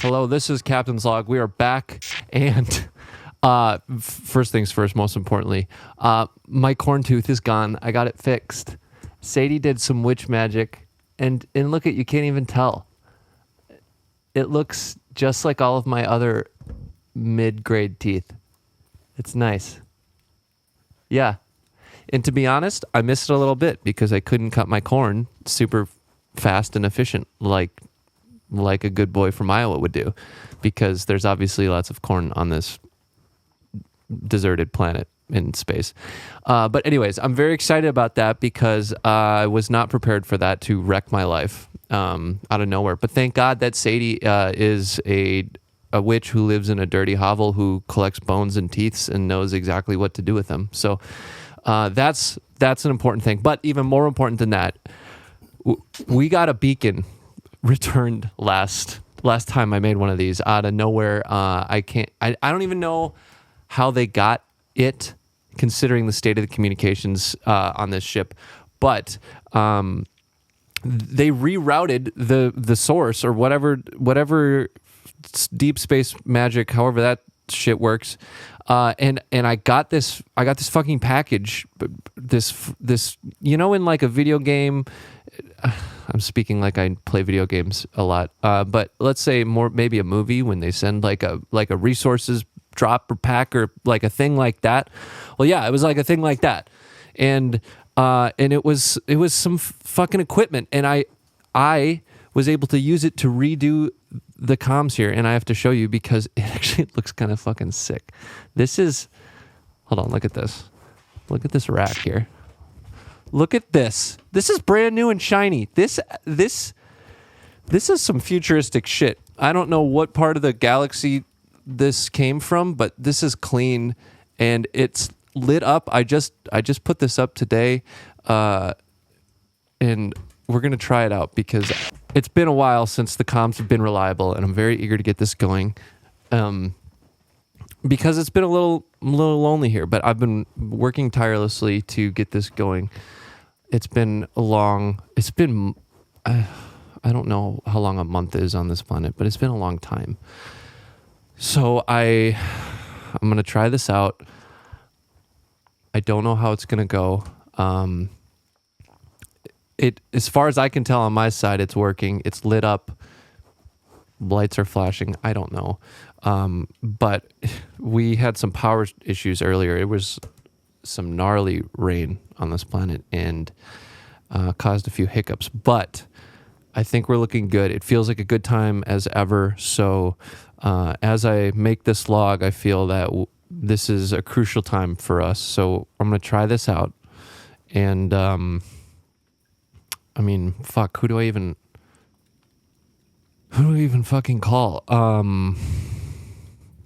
Hello, this is Captain's Log. We are back, and first things first, most importantly, my corn tooth is gone. I got it fixed. Sadie did some witch magic, and look at, you can't even tell. It looks just like all of my other mid-grade teeth. It's nice. Yeah. And to be honest, I missed it a little bit because I couldn't cut my corn super fast and efficient like a good boy from Iowa would do, because there's obviously lots of corn on this deserted planet in space. But anyways, I'm very excited about that because I was not prepared for that to wreck my life out of nowhere. But thank God that Sadie is a witch who lives in a dirty hovel who collects bones and teeths and knows exactly what to do with them. So that's an important thing. But even more important than that, we got a beacon returned last time I made one of these out of nowhere. I don't even know how they got it, considering the state of the communications on this ship, but they rerouted the source or whatever deep space magic, however that shit works, and I got this fucking package, this in like a video game. I'm speaking like I play video games a lot, but let's say maybe a movie when they send like a resources drop or pack or like a thing like that. Well, yeah, it was like a thing like that, and it was some fucking equipment, and I was able to use it to redo the comms here, and I have to show you because it actually looks kind of fucking sick. Hold on, look at this. Look at this rack here. Look at this. This is brand new and shiny. This is some futuristic shit. I don't know what part of the galaxy this came from, but this is clean and it's lit up. I just put this up today, and we're gonna try it out because it's been a while since the comms have been reliable, and I'm very eager to get this going. Because it's been a little lonely here, but I've been working tirelessly to get this going. It's been I don't know how long a month is on this planet, but it's been a long time. So I'm going to try this out. I don't know how it's going to go. As far as I can tell on my side, it's working. It's lit up. Lights are flashing. I don't know. But we had some power issues earlier. It was some gnarly rain on this planet and caused a few hiccups, but I think we're looking good. It feels like a good time as ever. So as I make this log, I feel that this is a crucial time for us. So I'm going to try this out. And fuck, who do I even fucking call?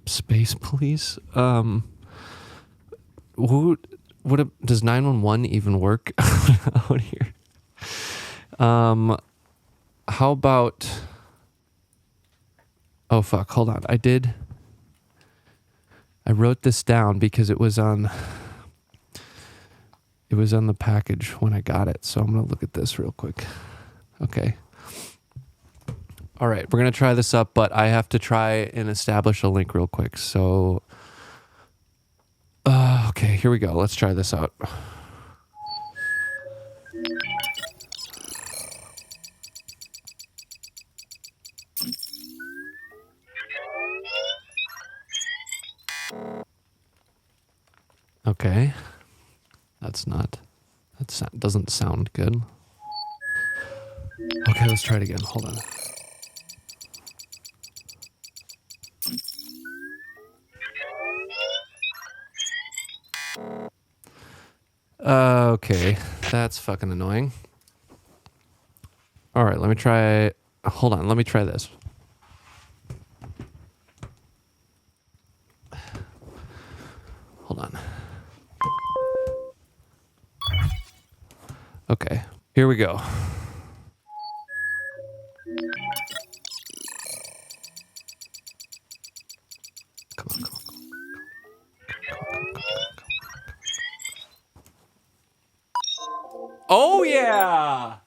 Space police? Does 911 even work out here? How about, oh fuck, hold on. I wrote this down because it was on the package when I got it. So I'm going to look at this real quick. Okay. All right, we're going to try this up, but I have to try and establish a link real quick. So okay, here we go. Let's try this out. Okay. That doesn't sound good. Okay, let's try it again. Hold on. Okay, that's fucking annoying. All right, let me try. Hold on, let me try this. Hold on. Okay, here we go. Come on, come on. Oh yeah.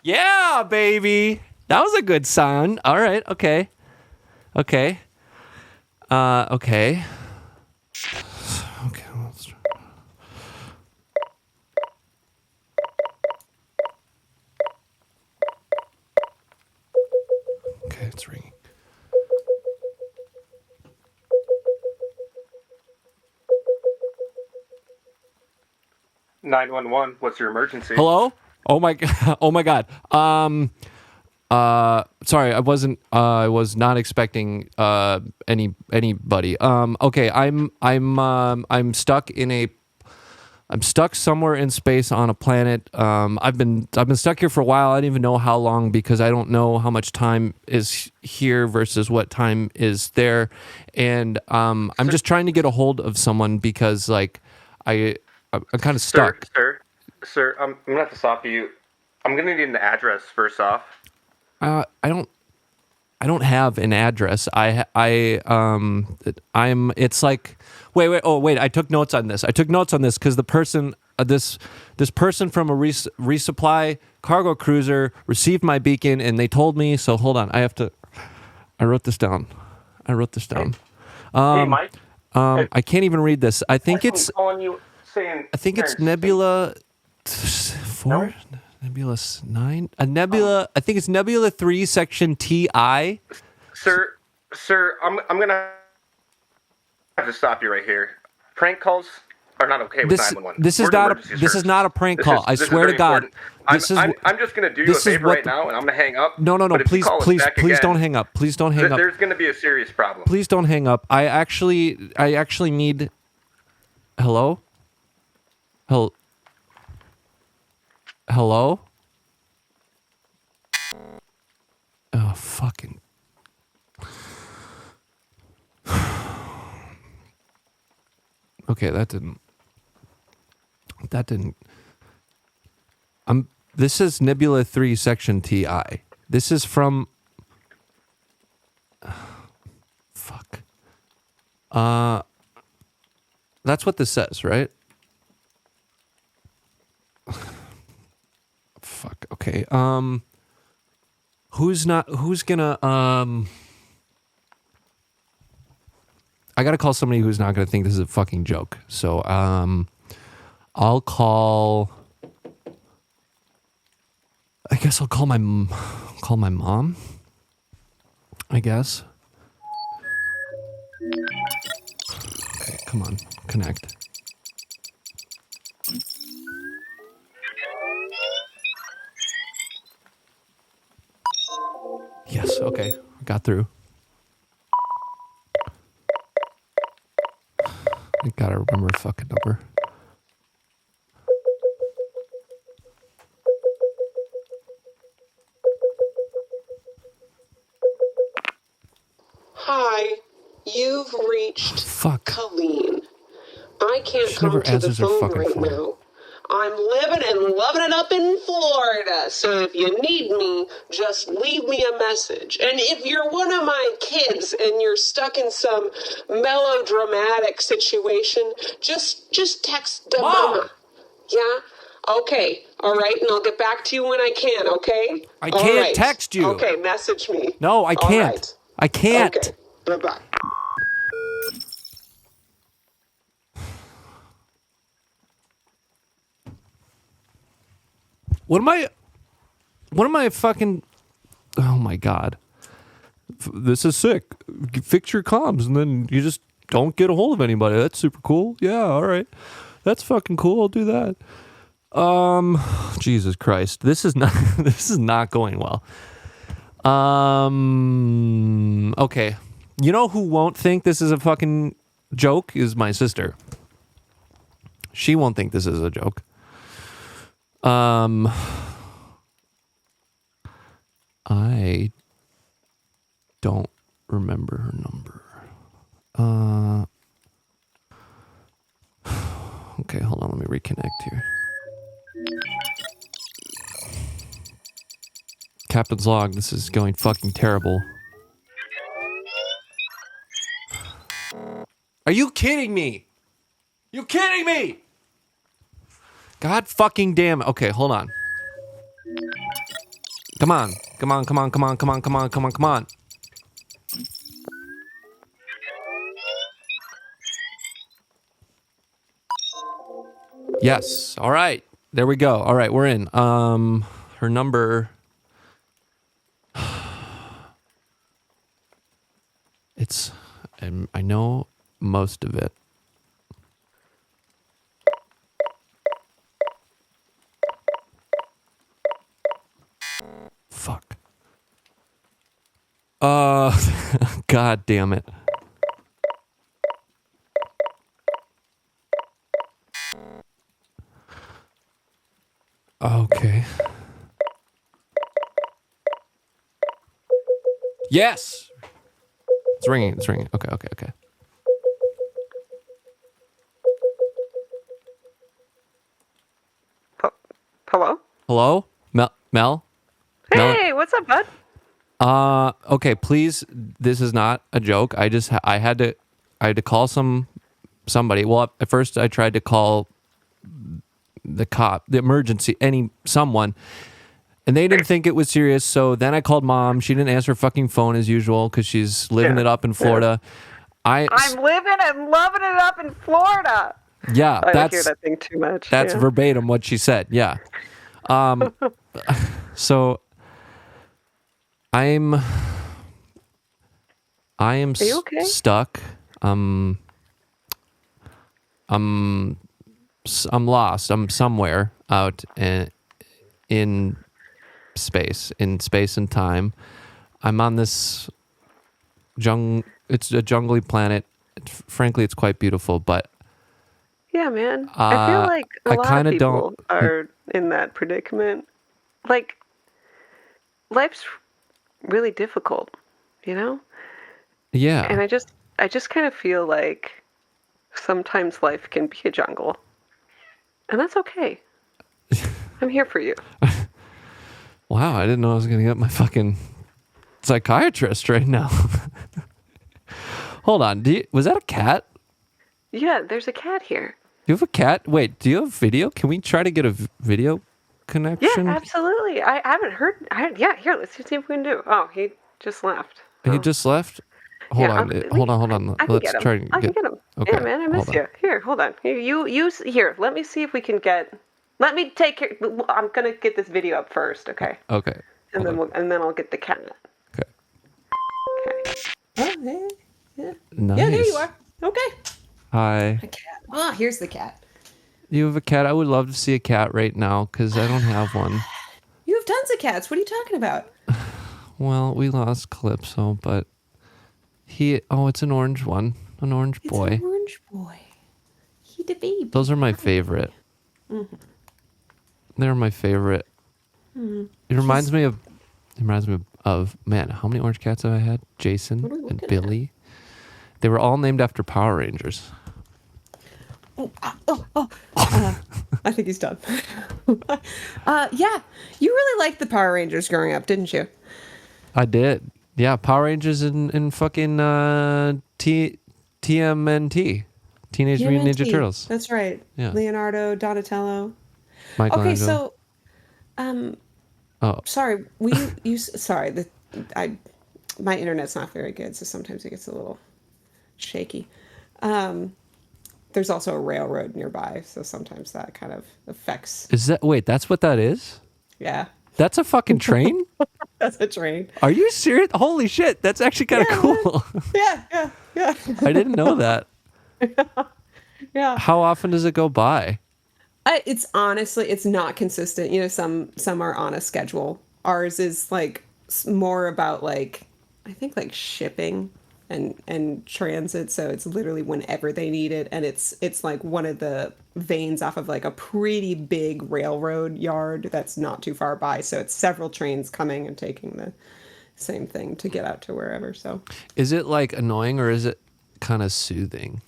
Yeah, baby. That was a good sound. All right, okay. Okay. Okay. Okay, let's try. Okay, it's ringing. "911, what's your emergency?" Hello? Oh my god. Oh my god. Sorry, I was not expecting anybody. Okay, I'm stuck somewhere in space on a planet. I've been stuck here for a while. I don't even know how long because I don't know how much time is here versus what time is there. And I'm just trying to get a hold of someone because like I'm kind of stuck. Sir, I'm gonna have to stop you. I'm gonna need an address first off. I don't have an address. I'm it's like wait, I took notes on this. Cuz the person this person from a resupply cargo cruiser received my beacon and they told me, so hold on. I wrote this down. Hey, Mike. I can't even read this. I think I'm calling you saying. I think it's Nebula 4, No? Nebula 9, a Nebula. I think it's Nebula 3, section TI. Sir, I'm gonna have to stop you right here. Prank calls are not okay with 911. This is not a prank call. I swear to God. I'm just gonna do you a favor right now, and I'm gonna hang up. No. Please don't hang up. Please don't hang up. There's gonna be a serious problem. Please don't hang up. I actually need. Hello. Hello. Oh fucking. Okay, that didn't. This is Nebula 3 section TI. This is from. Fuck. That's what this says, right? Fuck. Okay. Who's gonna I gotta call somebody who's not gonna think this is a fucking joke. So I'll call. I guess I'll call my mom. I guess. Okay, come on, connect. Yes. Okay, got through. I gotta remember a fucking number. Hi, you've reached Colleen. I can't She come never to the answers her phone fucking right phone. now. I'm living and loving it up in Florida, so if you need me, just leave me a message. And if you're one of my kids and you're stuck in some melodramatic situation, just text the mama. Yeah? Okay. All right, and I'll get back to you when I can, okay? I can't text you. Okay, message me. No, I can't. All right. I can't. Okay. Bye-bye. What am I fucking... Oh my God. This is sick. Fix your comms and then you just don't get a hold of anybody. That's super cool. Yeah, all right. That's fucking cool. I'll do that. Jesus Christ. This is not going well. Okay. You know who won't think this is a fucking joke is my sister. She won't think this is a joke. I don't remember her number. Okay, hold on. Let me reconnect here. Captain's log. This is going fucking terrible. Are you kidding me? You kidding me? God fucking damn it. Okay, hold on. Come on. Come on, come on, come on, come on, come on, come on, come on. Yes. All right. There we go. All right, we're in. Her number. It's. I know most of it. Fuck. God damn it. Okay. Yes. It's ringing. It's ringing. Okay. Okay. Okay. Hello? Hello, Mel. Mel. Hey, what's up, bud? Okay. Please. This is not a joke. I had to call somebody. Well, at first I tried to call the cop, the emergency, someone. And they didn't think it was serious, so then I called mom. She didn't answer her fucking phone as usual because she's living it up in Florida. I'm living and loving it up in Florida. Yeah, I hear that thing too much. That's verbatim what she said. Yeah. So I am Are you okay? stuck. I'm lost. I'm somewhere out in space and time. I'm on this it's a jungly planet. Frankly, it's quite beautiful, but Yeah, man. I feel like a lot of people don't are in that predicament. Like, life's really difficult, you know? Yeah. And I just kind of feel like sometimes life can be a jungle. And that's okay. I'm here for you. Wow, I didn't know I was gonna get my fucking psychiatrist right now. Hold on, was that a cat? Yeah, there's a cat here. You have a cat? Wait, do you have video? Can we try to get a video connection? Yeah, absolutely. I haven't heard. Yeah, here, let's see if we can do. Oh, he just left. He just left? Hold on. Let's try and I can get him. Okay, Yeah, man, I miss you. Here, hold on. Here, let me see if we can get. Let me take care. I'm gonna get this video up first, okay? Okay. And then I'll get the cat. Okay. Okay. Oh, hey. Yeah. Nice. Yeah, there you are. Okay. Hi. A cat. Oh, here's the cat. You have a cat? I would love to see a cat right now because I don't have one. You have tons of cats. What are you talking about? Well, we lost Calypso, but it's an orange one. An orange boy. It's an orange boy. He the baby. Those are my favorite. Mm-hmm. They're my favorite. Mm-hmm. It reminds me of man, how many orange cats have I had? Jason What are we and looking Billy. They were all named after Power Rangers. I think he's done. Yeah, you really liked the Power Rangers growing up, didn't you? I did. Yeah, Power Rangers and fucking TMNT. Teenage Mutant Ninja Turtles. That's right. Yeah. Leonardo, Donatello. Michelangelo. Okay, so Oh. sorry, sorry, my internet's not very good, so sometimes it gets a little shaky. There's also a railroad nearby, so sometimes that kind of affects. Wait, that's what that is? Yeah. That's a fucking train? That's a train. Are you serious? Holy shit, that's actually kind of cool. Yeah. I didn't know that. Yeah. How often does it go by? It's honestly, it's not consistent. You know, some are on a schedule. Ours is like more about like, I think like shipping and transit. So it's literally whenever they need it. And it's like one of the veins off of like a pretty big railroad yard that's not too far by. So it's several trains coming and taking the same thing to get out to wherever. So Is it like annoying or is it kind of soothing?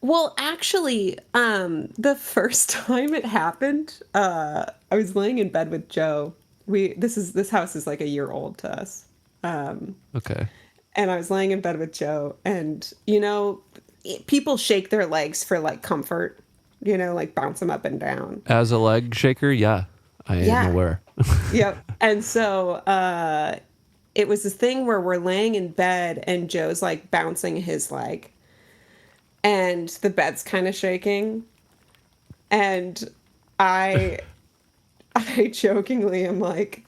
well, actually, the first time it happened, I was laying in bed with Joe, This house is like a year old to us. Okay. And I was laying in bed with Joe, and people shake their legs for like comfort, like bounce them up and down. As a leg shaker, yeah, I am aware. Yep. And so it was this thing where we're laying in bed and Joe's like bouncing his leg and the bed's kind of shaking. And I jokingly am like,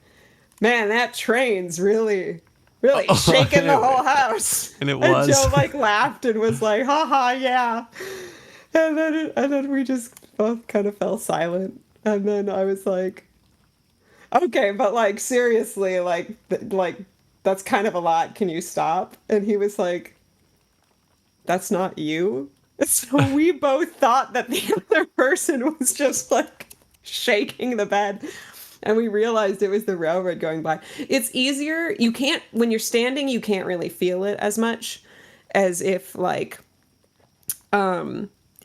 man, that train's really shaking the whole house. And it was. And Joe like laughed and was like, haha, yeah. And then we just both kind of fell silent. And then I was like, okay, but like seriously, like that's kind of a lot. Can you stop? And he was like, that's not you. So we both thought that the other person was just like shaking the bed. And we realized it was the railroad going by. It's easier. When you're standing, you can't really feel it as much as if like,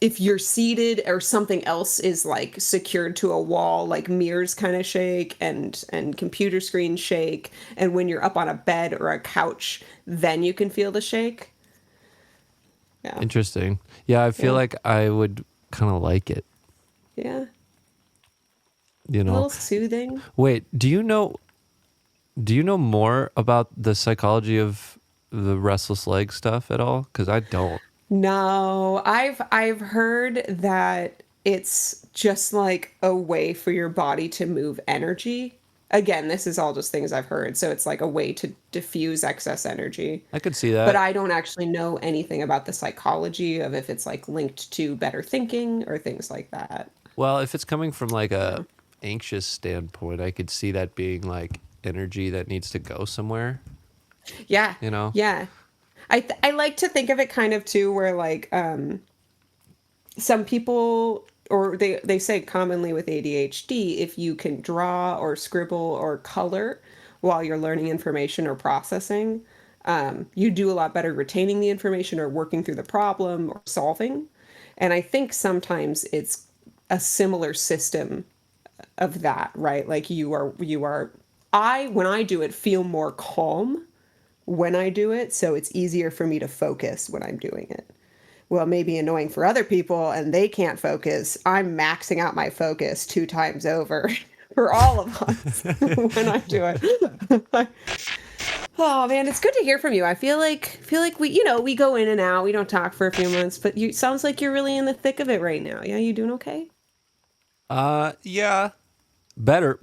if you're seated or something else is like secured to a wall, like mirrors kind of shake and computer screens shake. And when you're up on a bed or a couch, then you can feel the shake. Yeah. Interesting. Yeah, I feel like I would kind of like it. Yeah. A little soothing. Wait, do you know more about the psychology of the restless leg stuff at all? Because I don't. No, I've heard that it's just like a way for your body to move energy. Again, this is all just things I've heard. So it's like a way to diffuse excess energy. I could see that. But I don't actually know anything about the psychology of if it's like linked to better thinking or things like that. Well, if it's coming from like a anxious standpoint, I could see that being like energy that needs to go somewhere. Yeah. Yeah. I like to think of it kind of too where like some people, or they say commonly with ADHD, if you can draw or scribble or color while you're learning information or processing, you do a lot better retaining the information or working through the problem or solving. And I think sometimes it's a similar system of that, right? Like when I do it, feel more calm when I do it. So it's easier for me to focus when I'm doing it. Well, it may be annoying for other people and they can't focus. I'm maxing out my focus 2 times over for all of us when I do it. Oh man, it's good to hear from you. I feel like we go in and out. We don't talk for a few months, but sounds like you're really in the thick of it right now. Yeah, you doing okay? Yeah. Better.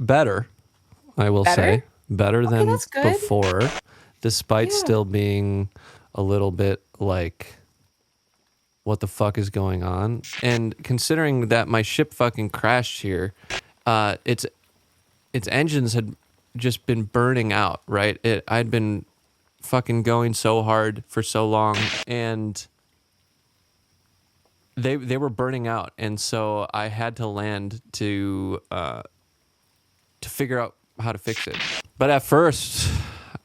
I will say better than before, despite still being a little bit like, what the fuck is going on? And considering that my ship fucking crashed here, its engines had just been burning out, right? I'd been fucking going so hard for so long, and they were burning out, and so I had to land to figure out how to fix it. But at first,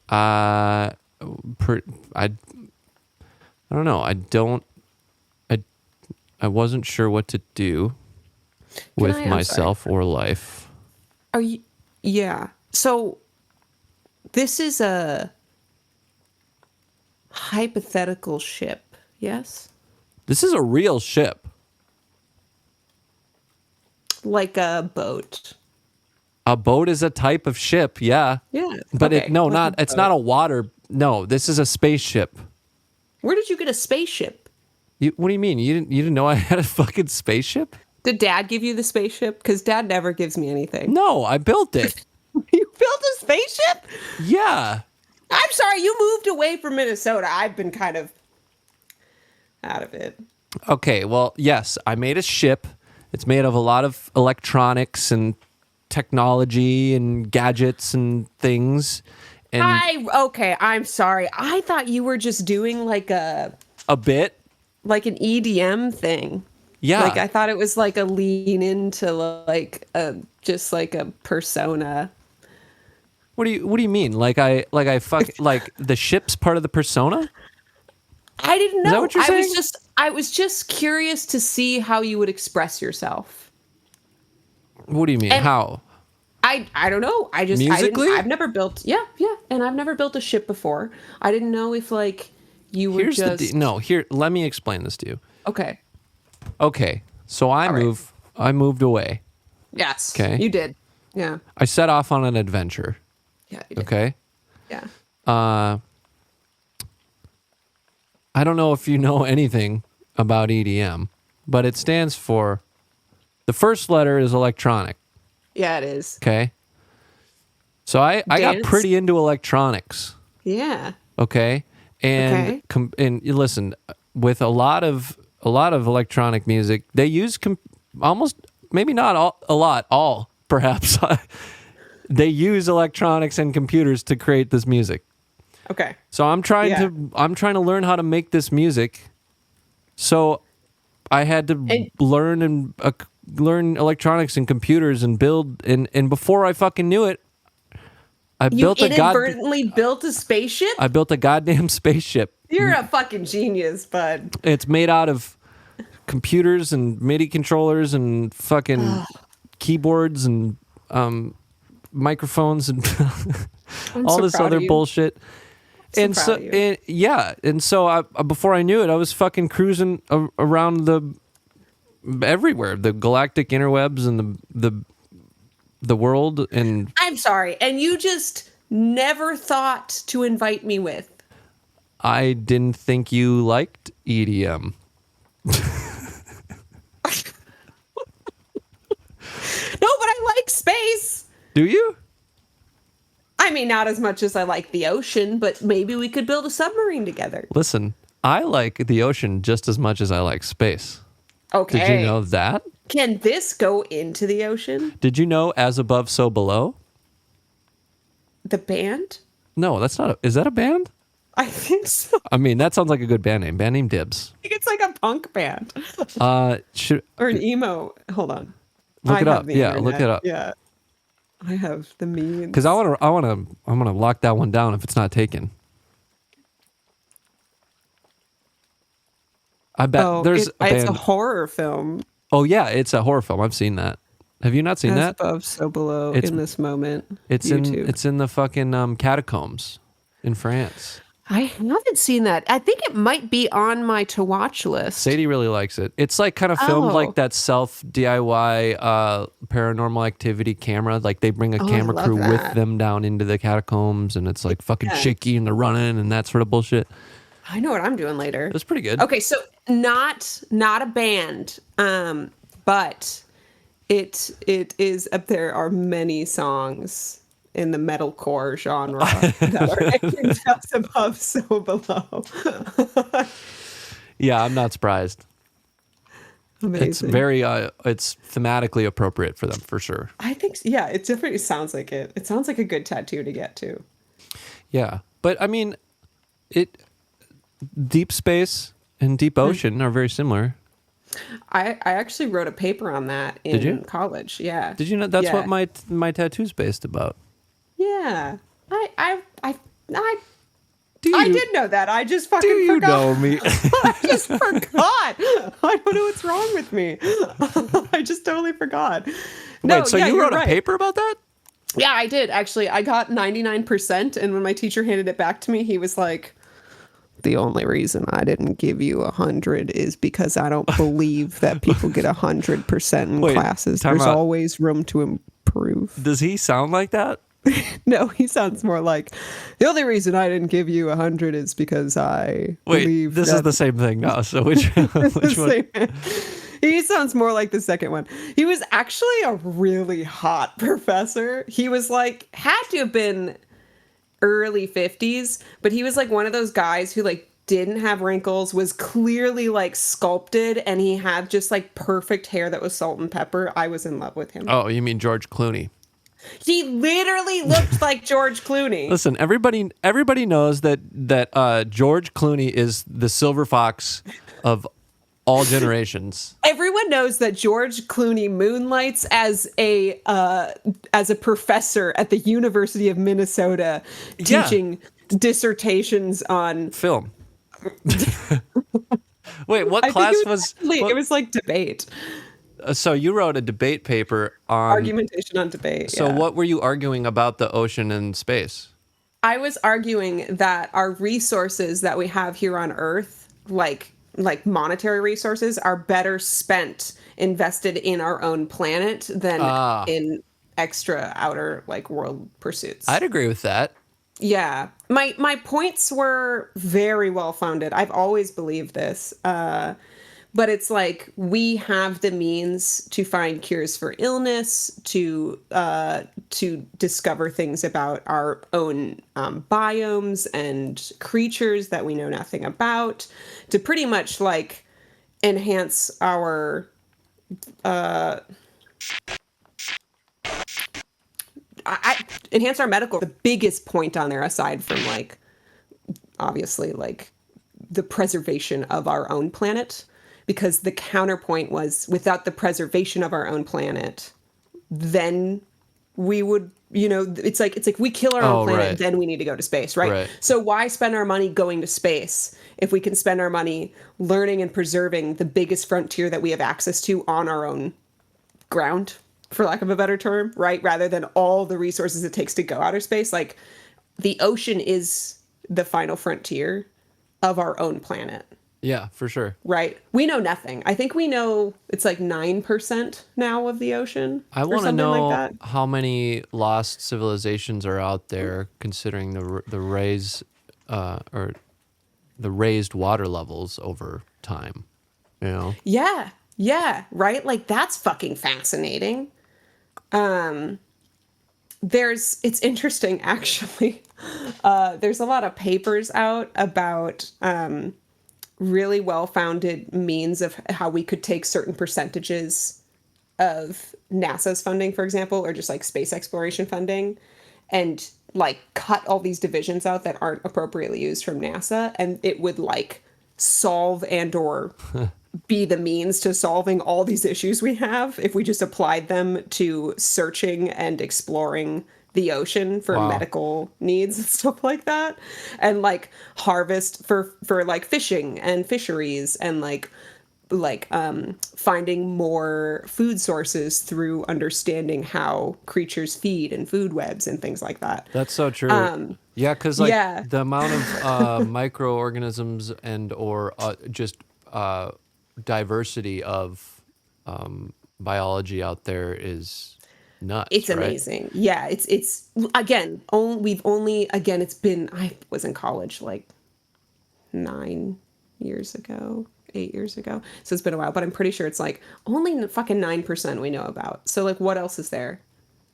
I don't know. I wasn't sure what to do with myself or life. Are you? Yeah. So this is a hypothetical ship, yes? This is a real ship. Like a boat. A boat is a type of ship, yeah. Yeah. But okay. It's not a water. No, this is a spaceship. Where did you get a spaceship? What do you mean? You didn't know I had a fucking spaceship? Did Dad give you the spaceship? Because Dad never gives me anything. No, I built it. You built a spaceship? Yeah. I'm sorry, you moved away from Minnesota. I've been kind of out of it. Okay, well, yes, I made a ship. It's made of a lot of electronics and technology and gadgets and things. And I'm sorry. I thought you were just doing like a bit, like an EDM thing. Yeah. Like I thought it was like a lean into like just like a persona. What do you mean? Like I the ship's part of the persona? I didn't know. Is that what you're saying? I was just curious to see how you would express yourself. What do you mean? How? I don't know. Musically? I've never built. Yeah, yeah, and I've never built a ship before. I didn't know if like you were just here. Let me explain this to you. okay. Okay, so I moved away. Yes. Okay. You did. Yeah. I set off on an adventure. Yeah. You did. Okay. Yeah. I don't know if you know anything about EDM, but it stands for, the first letter is electronic. Yeah, it is. Okay. So I got pretty into electronics. Yeah. Okay. And and you listen, with a lot of electronic music, they use almost, maybe not all perhaps. They use electronics and computers to create this music. Okay. So I'm trying to learn how to make this music. So I had to learn electronics and computers and build, and before I fucking knew it, You inadvertently built a spaceship? I built a goddamn spaceship. You're a fucking genius, bud. It's made out of computers and MIDI controllers and fucking keyboards and microphones and all this other bullshit. And so before I knew it, I was fucking cruising around everywhere, the galactic interwebs and the world. And I'm sorry, and you just never thought to invite me with. I didn't think you liked EDM. No, but I like space. Do you? I mean, not as much as I like the ocean, but maybe we could build a submarine together. Listen, I like the ocean just as much as I like space. Okay. Did you know that? Can this go into the ocean? Did you know As Above, So Below? The band? No, that's not. Is that a band? I think so. I mean, that sounds like a good band name. Band name Dibs. I think it's like a punk band. Or an emo. Hold on. Look it up. Yeah, look it up. Yeah. I have the means. Because I'm gonna lock that one down if it's not taken. I bet there's a band. It's a horror film. Oh yeah, it's a horror film. I've seen that. Have you not seen that? As Above, So Below. In this moment. It's YouTube. in the fucking catacombs in France. I haven't seen that. I think it might be on my to watch list. Sadie really likes it. It's like kind of filmed like that self DIY paranormal activity camera. Like they bring a camera crew with them down into the catacombs, and it's like fucking shaky, and they're running and that sort of bullshit. I know what I'm doing later. It was pretty good. Okay, so not a band, but it is up there are many songs in the metalcore genre that are named As Above, So Below. Yeah, I'm not surprised. Amazing. It's very it's thematically appropriate for them for sure. I think yeah, it definitely sounds like it. It sounds like a good tattoo to get too. Yeah, but I mean, deep space and deep ocean are very similar. I actually wrote a paper on that in college. Yeah. Did you know that's what my tattoo's based about? Yeah. I did know that. I just fucking forgot. Do you know me? I just forgot. I don't know what's wrong with me. I just totally forgot. Wait, so you wrote a paper about that? Yeah, I did. Actually, I got 99%. And when my teacher handed it back to me, he was like, the only reason I didn't give you 100 is because I don't believe that people get 100% in classes. There's always room to improve. Does he sound like that? No, he sounds more like the only reason I didn't give you 100 is because I believe this is the same thing now. So which one? He sounds more like the second one. He was actually a really hot professor. He was like had to have been early 50s, but he was like one of those guys who like didn't have wrinkles, was clearly like sculpted, and he had just like perfect hair that was salt and pepper. I was in love with him. Oh, you mean George Clooney? He literally looked like George Clooney. Listen, everybody knows that George Clooney is the silver fox of all generations. Everyone knows that George Clooney moonlights as a professor at the University of Minnesota, teaching dissertations on film. Wait, what class was? It was like debate. So you wrote a debate paper on Argumentation on debate. So yeah. what were you arguing about the ocean and space? I was arguing that our resources that we have here on Earth, like monetary resources, are better spent invested in our own planet than in extra outer like world pursuits. I'd agree with that. Yeah. My points were very well founded. I've always believed this. But it's like we have the means to find cures for illness, to discover things about our own biomes and creatures that we know nothing about, to pretty much like enhance our enhance our medical. The biggest point on there, aside from like obviously like the preservation of our own planet, because the counterpoint was without the preservation of our own planet, then we would, it's like we kill our own planet, right. Then we need to go to space, right? So why spend our money going to space if we can spend our money learning and preserving the biggest frontier that we have access to on our own ground, for lack of a better term, right? Rather than all the resources it takes to go outer space. Like the ocean is the final frontier of our own planet. Yeah, for sure. Right. We know nothing. I think we know it's like 9% now of the ocean. I want to know like how many lost civilizations are out there, considering the raised water levels over time. Yeah. Yeah. Right. Like that's fucking fascinating. It's interesting actually. There's a lot of papers out about really well-founded means of how we could take certain percentages of NASA's funding, for example, or just like space exploration funding, and like cut all these divisions out that aren't appropriately used from NASA, and it would like solve and or be the means to solving all these issues we have if we just applied them to searching and exploring the ocean for medical needs and stuff like that, and like harvest for like fishing and fisheries, and like finding more food sources through understanding how creatures feed and food webs and things like that. That's so true. Yeah, because the amount of microorganisms and or just diversity of biology out there is nuts. It's amazing. Yeah, it's again, it's been, I was in college like 8 years ago. So it's been a while, but I'm pretty sure it's like only fucking 9% we know about. So like what else is there?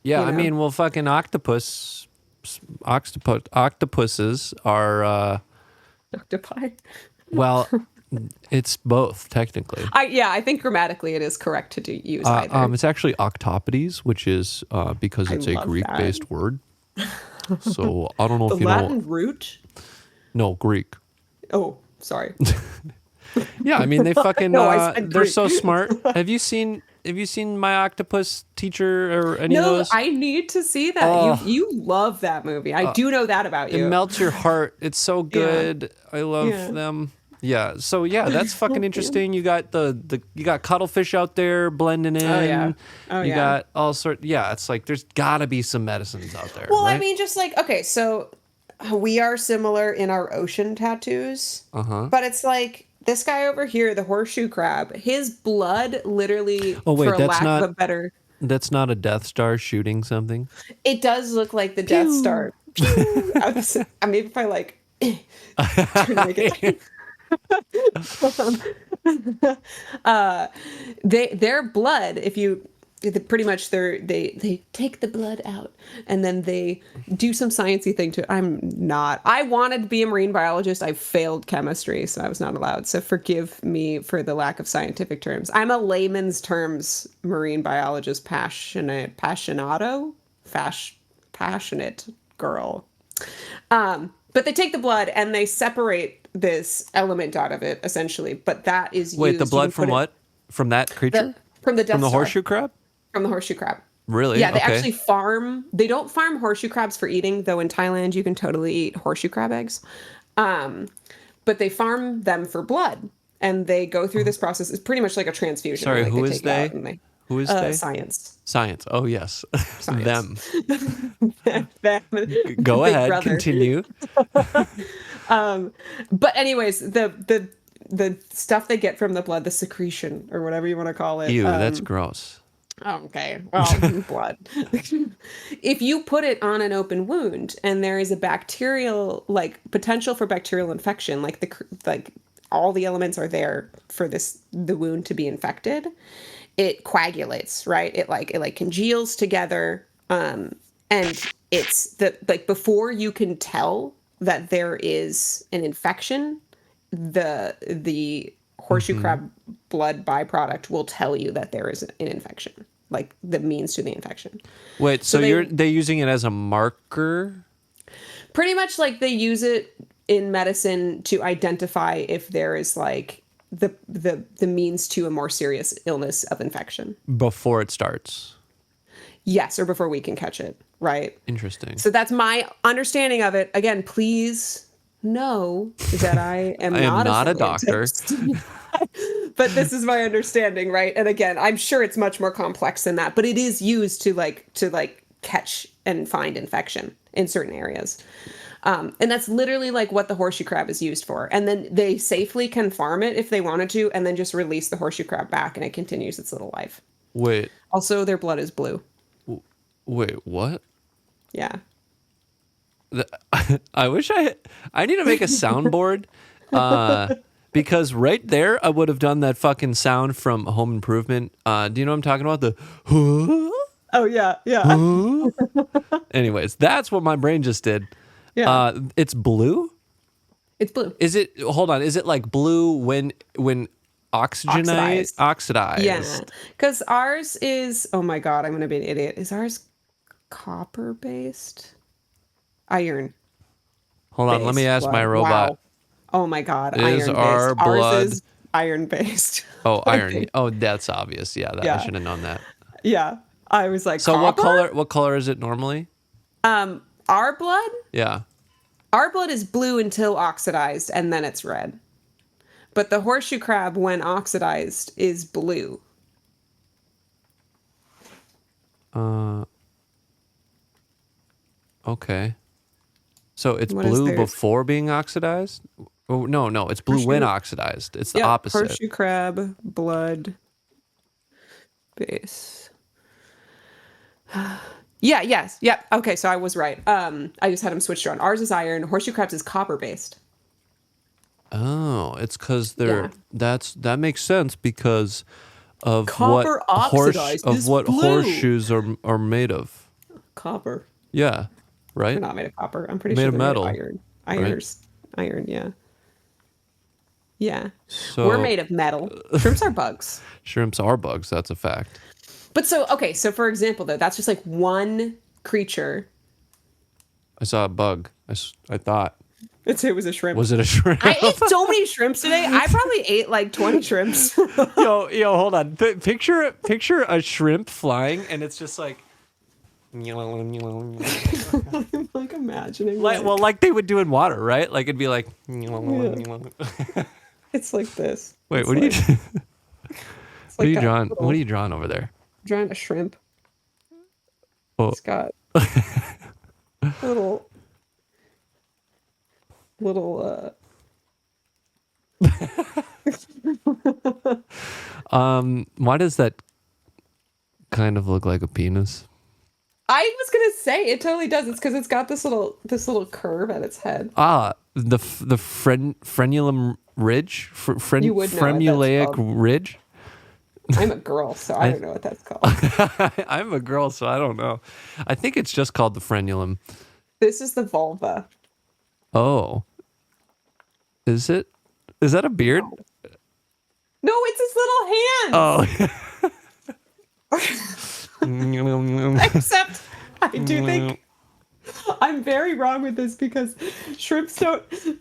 Yeah, I mean, well, fucking octopuses are octopi. Well, it's both technically. I think grammatically it is correct to use either. It's actually octopodes, which is because it's a Greek-based word. So I don't know if you know. The Latin root? No, Greek. Oh, sorry. Yeah, I mean they fucking they're so Greek. smart. Have you seen My Octopus Teacher or any of those? No, I need to see that. You love that movie. I do know that about you. It melts your heart. It's so good. Yeah. I love them. Yeah. So yeah, that's fucking interesting. You got you got cuttlefish out there blending in. You got all sorts. Yeah, it's like there's gotta be some medicines out there. Well, right? I mean, just like, okay, so we are similar in our ocean tattoos. But it's like this guy over here, the horseshoe crab, his blood literally, for lack of a better... That's not a Death Star shooting something? It does look like the Death Star. I mean, if I like... their blood, if you... pretty much they take the blood out and then they do some sciencey thing to it. I wanted to be a marine biologist. I failed chemistry, so I was not allowed. So forgive me for the lack of scientific terms. I'm a layman's terms marine biologist, passionate girl. But they take the blood and they separate this element out of it, essentially. But that is used. Wait, the blood from what? From that creature? From the Death Star. Horseshoe crab? From the horseshoe crab. Really? Yeah, they actually they don't farm horseshoe crabs for eating, though in Thailand you can totally eat horseshoe crab eggs. But they farm them for blood. and they go through this process. It's pretty much like a transfusion. Sorry, like who they is take it out they? and Who is they? Science. Science. Oh, yes. Them. Them. Go Big ahead. brother. Continue. But anyways, the stuff they get from the blood, the secretion or whatever you want to call it. Ew, that's gross. Okay, well, blood. If you put it on an open wound and there is a bacterial, like potential for bacterial infection, like all the elements are there for the wound to be infected, it coagulates, right? It congeals together, and it's before you can tell that there is an infection, the horseshoe crab blood byproduct will tell you that there is an infection, like the means to the infection. Wait, so they're using it as a marker? Pretty much like they use it in medicine to identify if there is like the means to a more serious illness of infection. Before it starts. Yes, or before we can catch it, right? Interesting. So that's my understanding of it. Again, please know that I am not a doctor. But this is my understanding, right? And again, I'm sure it's much more complex than that, but it is used to catch and find infection in certain areas. And that's literally like what the horseshoe crab is used for. And then they safely can farm it if they wanted to, and then just release the horseshoe crab back and it continues its little life. Wait. Also, their blood is blue. Wait, what? Yeah. I wish I need to make a soundboard, because right there I would have done that fucking sound from Home Improvement. Do you know what I'm talking about? The Oh yeah, yeah. Anyways, that's what my brain just did. Yeah. It's blue? It's blue. Is it, hold on, is it like blue when oxidized? Yeah. Because ours is, oh my God, I'm going to be an idiot. Is ours copper based? Iron. Hold on, let me ask my robot. Wow. Oh my God, Is iron our based. blood... Ours is iron based. Oh, iron. Oh, that's obvious. Yeah, I should have known that. Yeah. I was like, so copper? what color is it normally? Our blood? Yeah. Our blood is blue until oxidized, and then it's red. But the horseshoe crab, when oxidized, is blue. Okay. So it's What is blue theirs? before being oxidized? Oh, no, it's blue when oxidized. It's the opposite. Horseshoe crab, blood, base. Yeah, yes, yep. Okay, so I was right. I just had them switched around. Ours is iron. Horseshoe crabs is copper based. Oh, it's because Yeah. that makes sense because of Copper oxidized is what blue. horseshoes are made of. Copper. Yeah, right. They're not made of copper. I'm pretty Made sure of they're metal, made of iron. right? Iron, yeah. Yeah. So We're made of metal. Shrimps are bugs. Shrimps are bugs. That's a fact. But so for example, though, that's just like one creature. I saw a bug. I thought. It was a shrimp. Was it a shrimp? I ate so many shrimps today. I probably ate like 20 shrimps. Yo, hold on. Picture a shrimp flying, and it's just like. I'm like imagining. Like they would do in water, right? Like it'd be like. It's like this. Wait, It's what are you? like- What are you like a drawing? little- What are you drawing over there? Drawing a shrimp. Oh. It's got little Why does that kind of look like a penis? I was gonna say it totally does. It's because it's got this little curve at its head. The frenulum ridge, You would know what that's fremulaic called. ridge. I'm a girl, so I don't know what that's called. I'm a girl, so I don't know. I think it's just called the frenulum. This is the vulva. Oh, is it? Is that a beard? No, it's his little hand. Oh. Except I do think I'm very wrong with this because shrimps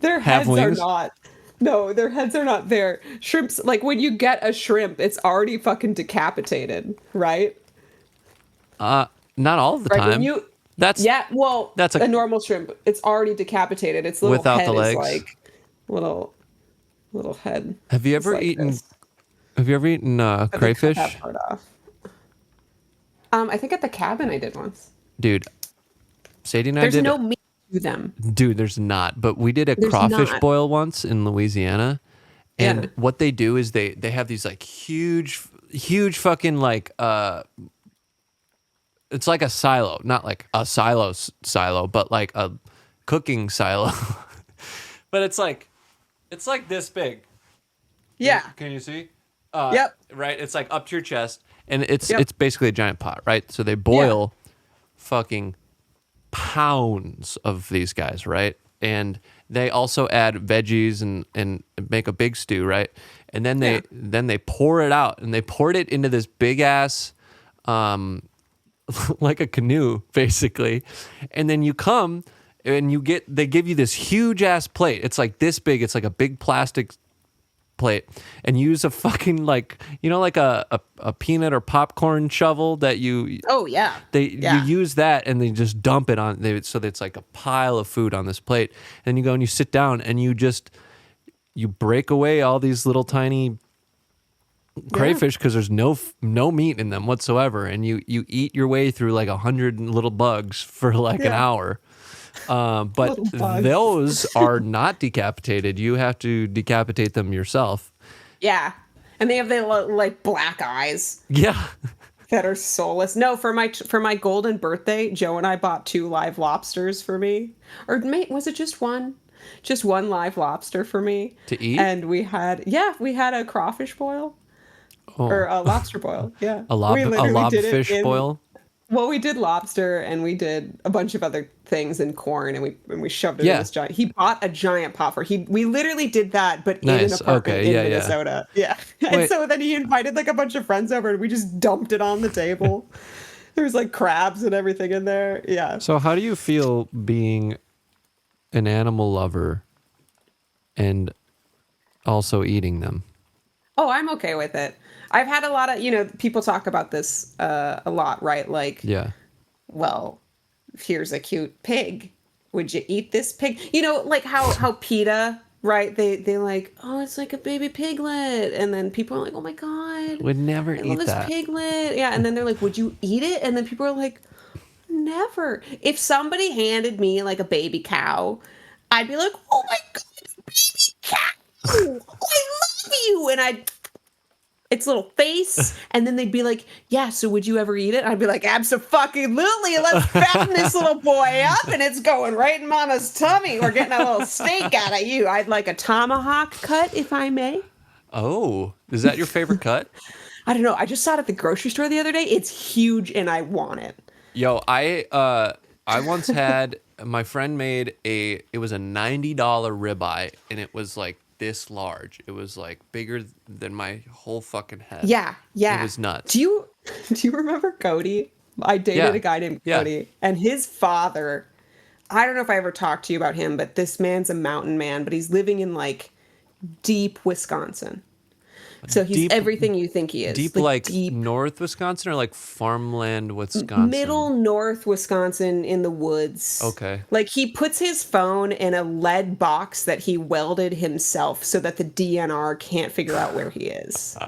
their Have heads are wings? not. No, their heads are not there. Shrimps, like when you get a shrimp, it's already fucking decapitated, right? Not all of the Right, time. That's a normal shrimp. It's already decapitated. Its little Without head the legs? is like little. little head. Have you is ever like eaten? this. Have you ever eaten But they cut crayfish, that part off. I think at the cabin I did once. dude? Sadie and I There's did. no meat to them. Dude, there's not. But we did a There's crawfish not. boil once in Louisiana, and Yeah. what they do is they have these like huge fucking like it's like a silo, not like a silo, but like a cooking silo. But it's like this big. Yeah. Can you see? Yep. Right. It's like up to your chest, and it's Yep. it's basically a giant pot, right? So they boil fucking pounds of these guys, right? And they also add veggies and make a big stew, right? And then they pour it out, and they poured it into this big ass like a canoe, basically. And then you come and they give you this huge ass plate. It's like this big. It's like a big plastic plate, and you use a fucking like, like a peanut or popcorn shovel that you Oh yeah. you use that, and they just dump it on so that it's like a pile of food on this plate. And you go and you sit down, and you break away all these little tiny crayfish, because there's no meat in them whatsoever, and you eat your way through like 100 little bugs for like an hour. But Little bugs. those are not decapitated. You have to decapitate them yourself. Yeah. And they have the like black eyes Yeah. that are soulless. No, for my golden birthday, Joe and I bought 2 live lobsters for me. Or was it just one? Just one live lobster for me To eat? And we had a crawfish boil. Oh. Or a lobster boil. Yeah. A We literally did it lobfish boil. Well, we did lobster, and we did a bunch of other things in corn, and we shoved it in this giant. He bought a giant pot we literally did that, but in an Nice. apartment Okay. in Yeah, Minnesota. Yeah. And Wait. so then he invited like a bunch of friends over, and we just dumped it on the table. There was like crabs and everything in there. Yeah. So how do you feel being an animal lover and also eating them? Oh, I'm okay with it. I've had a lot of, people talk about this a lot, right? Like, Yeah. well, here's a cute pig. Would you eat this pig? Like how PETA, right? They like, oh, it's like a baby piglet. And then people are like, oh my God. Would never I love eat this that. piglet. Yeah. And then they're like, would you eat it? And then people are like, never. If somebody handed me like a baby cow, I'd be like, oh my God, baby cow. Oh, I love you. And its little face, and then they'd be like, yeah, so would you ever eat it? I'd be like, abso-fucking-lutely, let's fatten this little boy up, and it's going right in mama's tummy. We're getting a little steak out of you. I'd like a tomahawk cut, if I may. Oh, is that your favorite cut? I don't know. I just saw it at the grocery store the other day. It's huge, and I want it. Yo, I once had, my friend made it was a $90 ribeye, and it was like this large. It was like bigger than my whole fucking head. Yeah. It was nuts. Do you remember Cody? I dated a guy named Cody, and his father, I don't know if I ever talked to you about him, but this man's a mountain man, but he's living in like deep Wisconsin. So he's everything you think he is. Deep North Wisconsin, or like farmland Wisconsin? Middle North Wisconsin in the woods. Okay. Like he puts his phone in a lead box that he welded himself so that the DNR can't figure out where he is.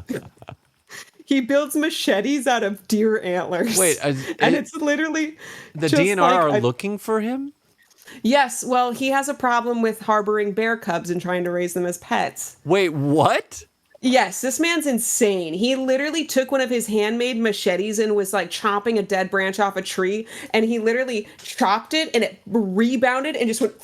He builds machetes out of deer antlers. Wait, and it's literally the just DNR like are looking for him? Yes, well, he has a problem with harboring bear cubs and trying to raise them as pets. Wait, what? Yes, this man's insane. He literally took one of his handmade machetes and was like chopping a dead branch off a tree, and he literally chopped it and it rebounded and just went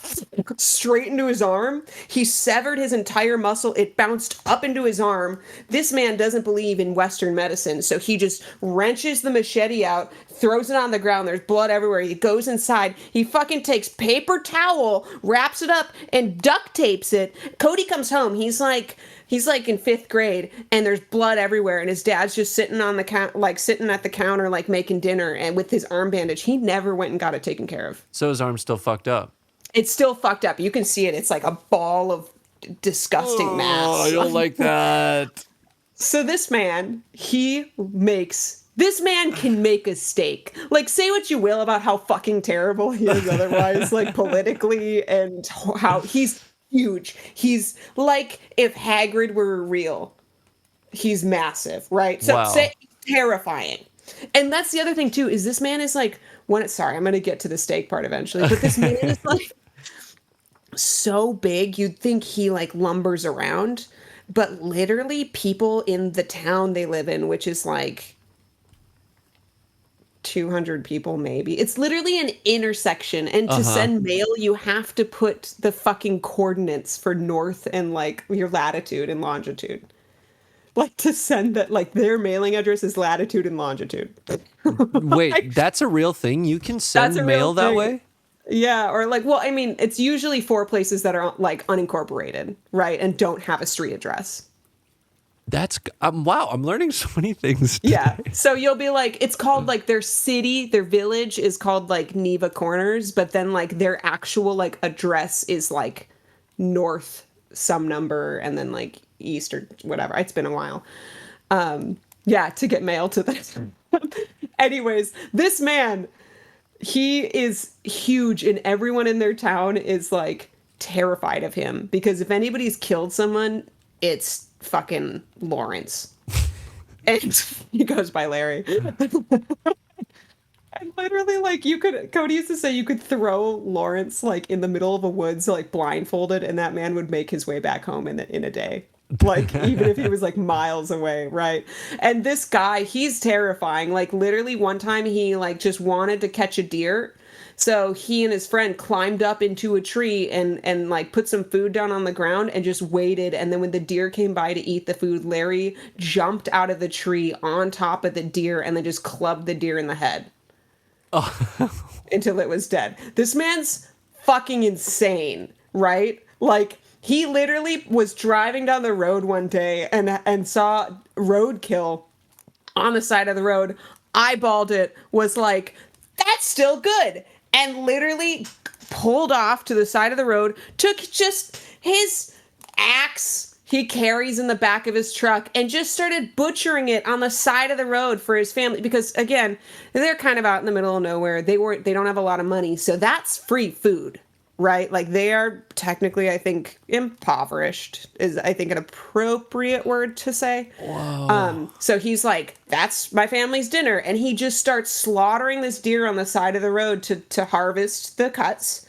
straight into his arm. He severed his entire muscle. It bounced up into his arm. This man doesn't believe in Western medicine, so he just wrenches the machete out, throws it on the ground. There's blood everywhere. He goes inside. He fucking takes paper towel, wraps it up, and duct tapes it. Cody comes home. He's like in 5th grade, and there's blood everywhere, and his dad's just sitting on the sitting at the counter, like making dinner, and with his arm bandage. He never went and got it taken care of. So his arm's still fucked up. It's still fucked up. You can see it. It's like a ball of disgusting mass. Oh, I don't like that. So this man can make a steak. Like, say what you will about how fucking terrible he is otherwise, like politically, and how he's huge. He's like if Hagrid were real. He's massive, right? So Wow. terrifying. And that's the other thing too, is this man is like sorry, I'm gonna get to the steak part eventually, but this man is like so big you'd think he like lumbers around, but literally people in the town they live in, which is like 200 people maybe, it's literally an intersection, and to send mail you have to put the fucking coordinates for north and like your latitude and longitude, like to send that, like their mailing address is latitude and longitude. Wait, Like, that's a real thing? You can send that's a mail real that thing. way? Yeah, or like, well, I mean, it's usually for places that are like unincorporated, right, and don't have a street address. That's wow, I'm learning so many things today. Yeah. So you'll be like, it's called like their city, their village is called like Neva Corners, but then like their actual like address is like north some number and then like east or whatever. It's been a while. Yeah, to get mail to this. Anyways, this man, he is huge and everyone in their town is like terrified of him because if anybody's killed someone, it's fucking Lawrence. And he goes by Larry. And literally, like, Cody used to say you could throw Lawrence, like, in the middle of a woods, like, blindfolded, and that man would make his way back home in a day. Like, even if he was, like, miles away, right? And this guy, he's terrifying. Like, literally, one time he, like, just wanted to catch a deer. So he and his friend climbed up into a tree and like put some food down on the ground and just waited. And then when the deer came by to eat the food, Larry jumped out of the tree on top of the deer and then just clubbed the deer in the head. Until it was dead. This man's fucking insane, right? Like, he literally was driving down the road one day and saw roadkill on the side of the road, eyeballed it, was like, that's still good. And literally pulled off to the side of the road, took just his axe he carries in the back of his truck and just started butchering it on the side of the road for his family. Because again, they're kind of out in the middle of nowhere. They don't have a lot of money. So that's free food, right? Like they are technically, I think, impoverished is, I think, an appropriate word to say. Whoa. So he's like, that's my family's dinner. And he just starts slaughtering this deer on the side of the road to harvest the cuts.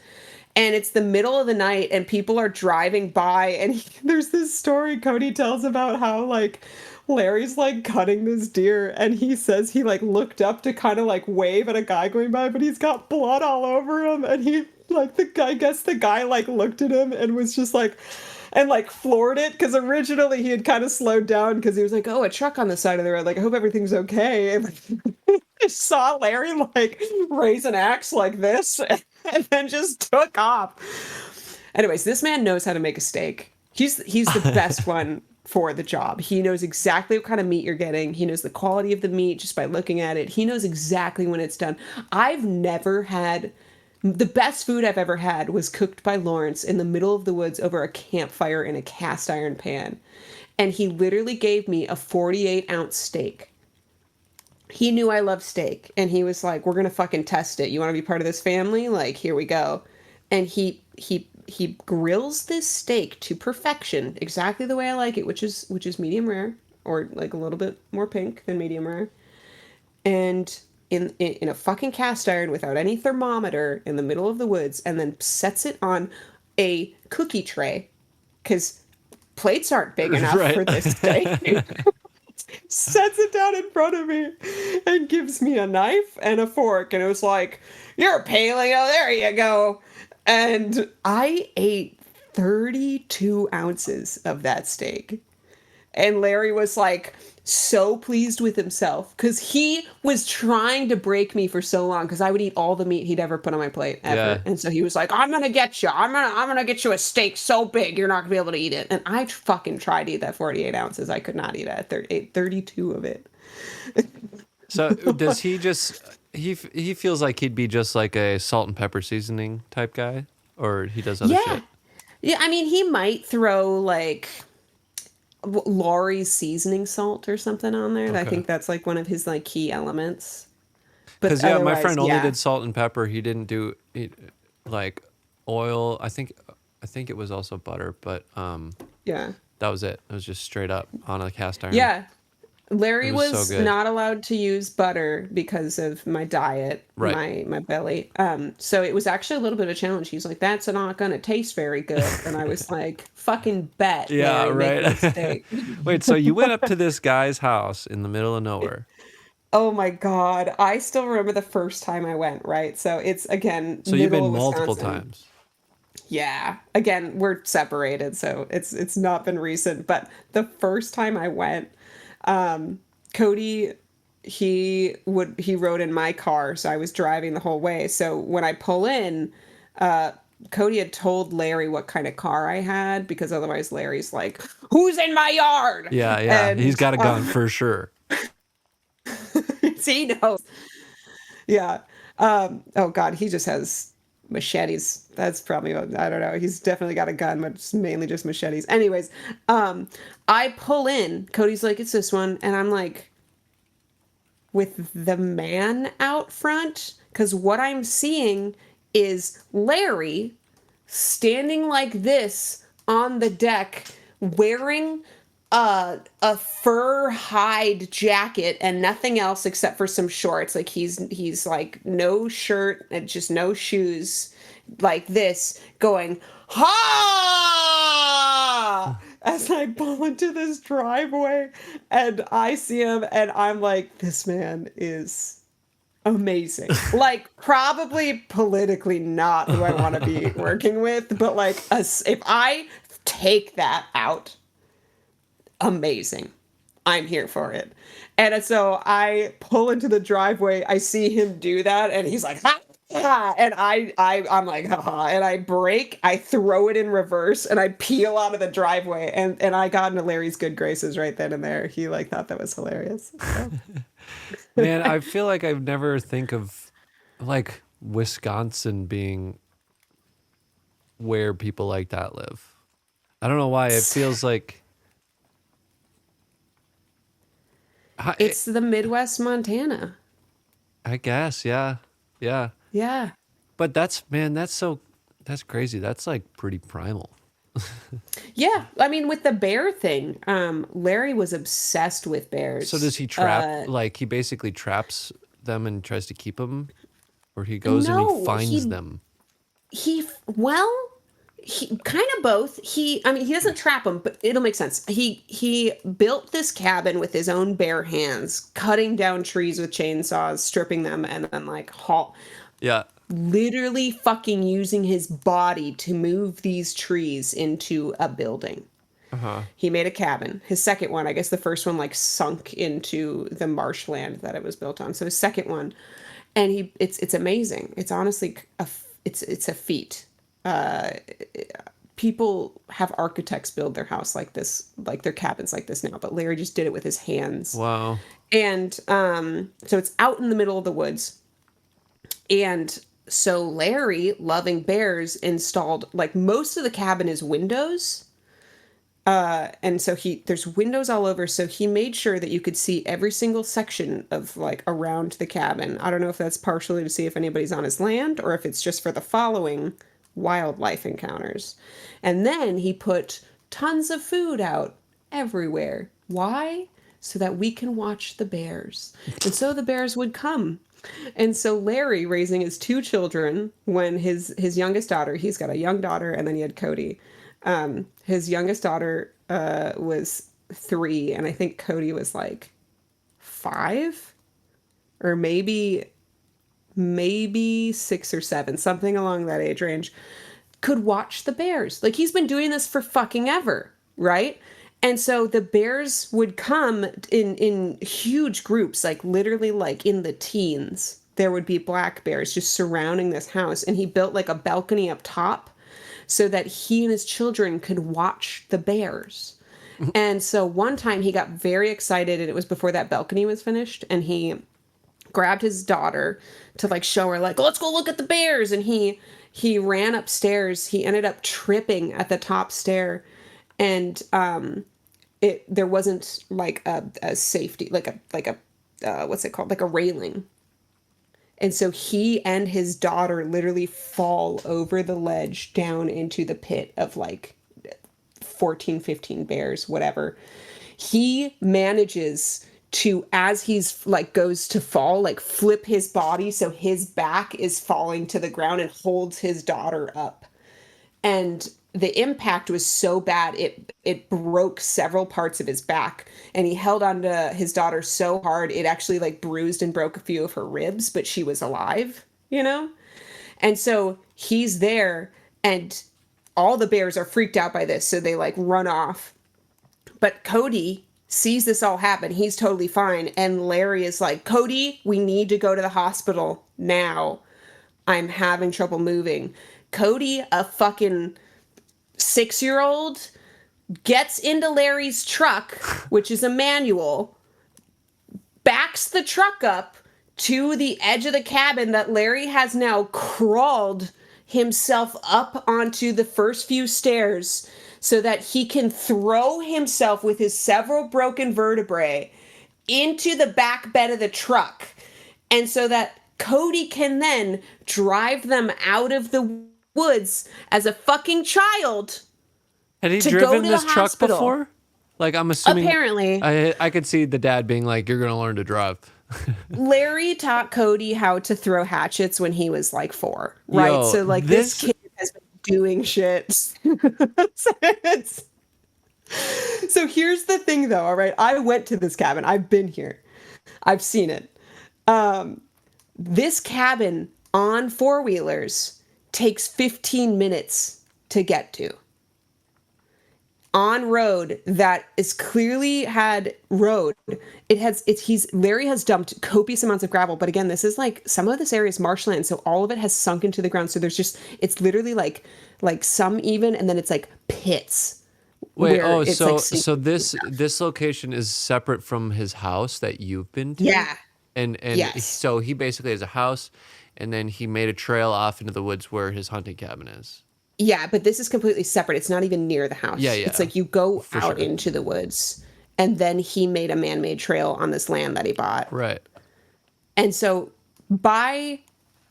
And it's the middle of the night and people are driving by. And there's this story Cody tells about how like Larry's like cutting this deer. And he says he like looked up to kind of like wave at a guy going by, but he's got blood all over him. And he like I guess the guy like looked at him and was just like, and like floored it, because originally he had kind of slowed down because he was like, oh, a truck on the side of the road, like I hope everything's okay. And like, just saw Larry like raise an axe like this and then just took off. Anyways, this man knows how to make a steak. He's the best one for the job. He knows exactly what kind of meat you're getting. He knows the quality of the meat just by looking at it. He knows exactly when it's done. I've never had the best food I've ever had was cooked by Lawrence in the middle of the woods over a campfire in a cast iron pan. And he literally gave me a 48-ounce steak. He knew I love steak. And he was like, we're going to fucking test it. You want to be part of this family? Like, here we go. And he grills this steak to perfection, exactly the way I like it, which is medium rare, or like a little bit more pink than medium rare. And in a fucking cast iron without any thermometer in the middle of the woods, and then sets it on a cookie tray because plates aren't big enough for this steak. Sets it down in front of me and gives me a knife and a fork, and it was like, you're paleo, there you go. And I ate 32 ounces of that steak. And Larry was like so pleased with himself because he was trying to break me for so long because I would eat all the meat he'd ever put on my plate ever. Yeah. And so he was like, I'm gonna get you. I'm gonna get you a steak so big you're not gonna be able to eat it. And I fucking tried to eat that 48 ounces. I could not eat it. I ate 32 of it. So does he just he feels like he'd be just like a salt and pepper seasoning type guy, or he does other shit? Yeah, I mean, he might throw like Laurie's seasoning salt or something on there. Okay. I think that's like one of his like key elements. Because my friend only did salt and pepper. He didn't do like oil. I think I think it was also butter, but Yeah. that was it. It was just straight up on a cast iron. Yeah. It Larry was so was good. not allowed to use butter because of my diet, Right. my belly. So it was actually a little bit of a challenge. He's like, "That's not gonna taste very good," and I was like, "Fucking bet, Yeah, Larry, make a right. mistake." Wait, so you went up to this guy's house in the middle of nowhere? Oh my God, I still remember the first time I went. Right, so it's again So you've middle been of multiple Wisconsin. times. Yeah, again we're separated, so it's not been recent. But the first time I went, Cody, he rode in my car, so I was driving the whole way. So when I pull in, Cody had told Larry what kind of car I had because otherwise Larry's like, "Who's in my yard?" Yeah, yeah. He's And got a gun for sure. he knows. Yeah. Oh God, he just has machetes. That's probably what, I don't know. He's definitely got a gun, but it's mainly just machetes. Anyways, I pull in. Cody's like, "It's this one," and I'm like, with the man out front, because what I'm seeing is Larry standing like this on the deck, wearing a fur hide jacket and nothing else except for some shorts. Like he's like no shirt and just no shoes, like this, going ha as I pull into this driveway, and I see him and I'm like, this man is amazing. Like, probably politically not who I want to be working with, but like, if I take that out, amazing. I'm here for it. And so I pull into the driveway. I see him do that, and he's like, ha! And I'm like, haha, and I brake, I throw it in reverse, and I peel out of the driveway, and I got into Larry's good graces right then and there. He like thought that was hilarious. So. Man, I feel like I've never think of like Wisconsin being where people like that live. I don't know why. It feels like I, It's the Midwest Montana. I guess, yeah. Yeah. Yeah. But that's crazy. That's like pretty primal. Yeah. I mean, with the bear thing, Larry was obsessed with So bears. does he trap like he basically traps them and tries to keep them, or he goes and he No, finds them? well, he kind of both. I mean, he doesn't trap them, but it'll make sense. He built this cabin with his own bare hands, cutting down trees with chainsaws, stripping them, and then like Yeah. literally fucking using his body to move these trees into a building. Uh-huh. He made a cabin. His second one, I guess the first one like sunk into the marshland that it was built on. So his second one, and it's amazing. It's honestly it's a feat. People have architects build their house like this, like their cabins like this now, but Larry just did it with his hands. Wow. And so it's out in the middle of the woods. And so Larry, loving bears, installed like most of the cabin is windows. And so there's windows all over. So he made sure that you could see every single section of like around the cabin. I don't know if that's partially to see if anybody's on his land or if it's just for the following wildlife encounters. And then he put tons of food out everywhere. Why? So that we can watch the bears. And so the bears would come. And so Larry, raising his two children, when his youngest daughter, he's got a young daughter, and then he had Cody. His youngest daughter was 3, and I think Cody was like 5, or maybe 6 or 7, something along that age range, could watch the bears. Like, he's been doing this for fucking ever, right? And so the bears would come in huge groups, like literally like in the teens. There would be black bears just surrounding this house. And he built like a balcony up top so that he and his children could watch the bears. And so one time he got very excited, and it was before that balcony was finished. And he grabbed his daughter to like show her, like, let's go look at the bears. And he ran upstairs. He ended up tripping at the top stair. And there wasn't like a safety, like a what's it called, like a railing, And so he and his daughter literally fall over the ledge down into the pit of like 14, 15 bears, whatever. He manages to, as he's like goes to fall, like flip his body so his back is falling to the ground and holds his daughter up. And the impact was so bad it broke several parts of his back, and he held onto his daughter so hard it actually like bruised and broke a few of her ribs, but she was alive, you know? And so he's there, and all the bears are freaked out by this, so they like run off. But Cody sees this all happen. He's totally fine, and Larry is like, Cody, we need to go to the hospital now. I'm having trouble moving. Cody, a fucking 6-year-old, gets into Larry's truck, which is a manual, backs the truck up to the edge of the cabin that Larry has now crawled himself up onto the first few stairs so that he can throw himself with his several broken vertebrae into the back bed of the truck. And so that Cody can then drive them out of the woods as a fucking child. Had he to driven go to this the truck hospital. before? Like, I'm assuming. Apparently. I could see the dad being like, "You're gonna learn to drive." Larry taught Cody how to throw hatchets when he was like 4, right? Yo, So like this kid has been doing shit. So here's the thing though, all right? I went to this cabin. I've been here. I've seen it. This cabin on 4-wheelers takes 15 minutes to get to. On road that is clearly had road. Larry has dumped copious amounts of gravel, but again, this is like some of this area is marshland, so all of it has sunk into the ground. So there's just, it's literally like some even, and then it's like pits. Wait, so this location is separate from his house that you've been to? Yeah. And yes. So he basically has a house, and then he made a trail off into the woods where his hunting cabin is. Yeah, but this is completely separate. It's not even near the house. Yeah. It's like you go out into the woods, and then he made a man-made trail on this land that he bought. Right. And so by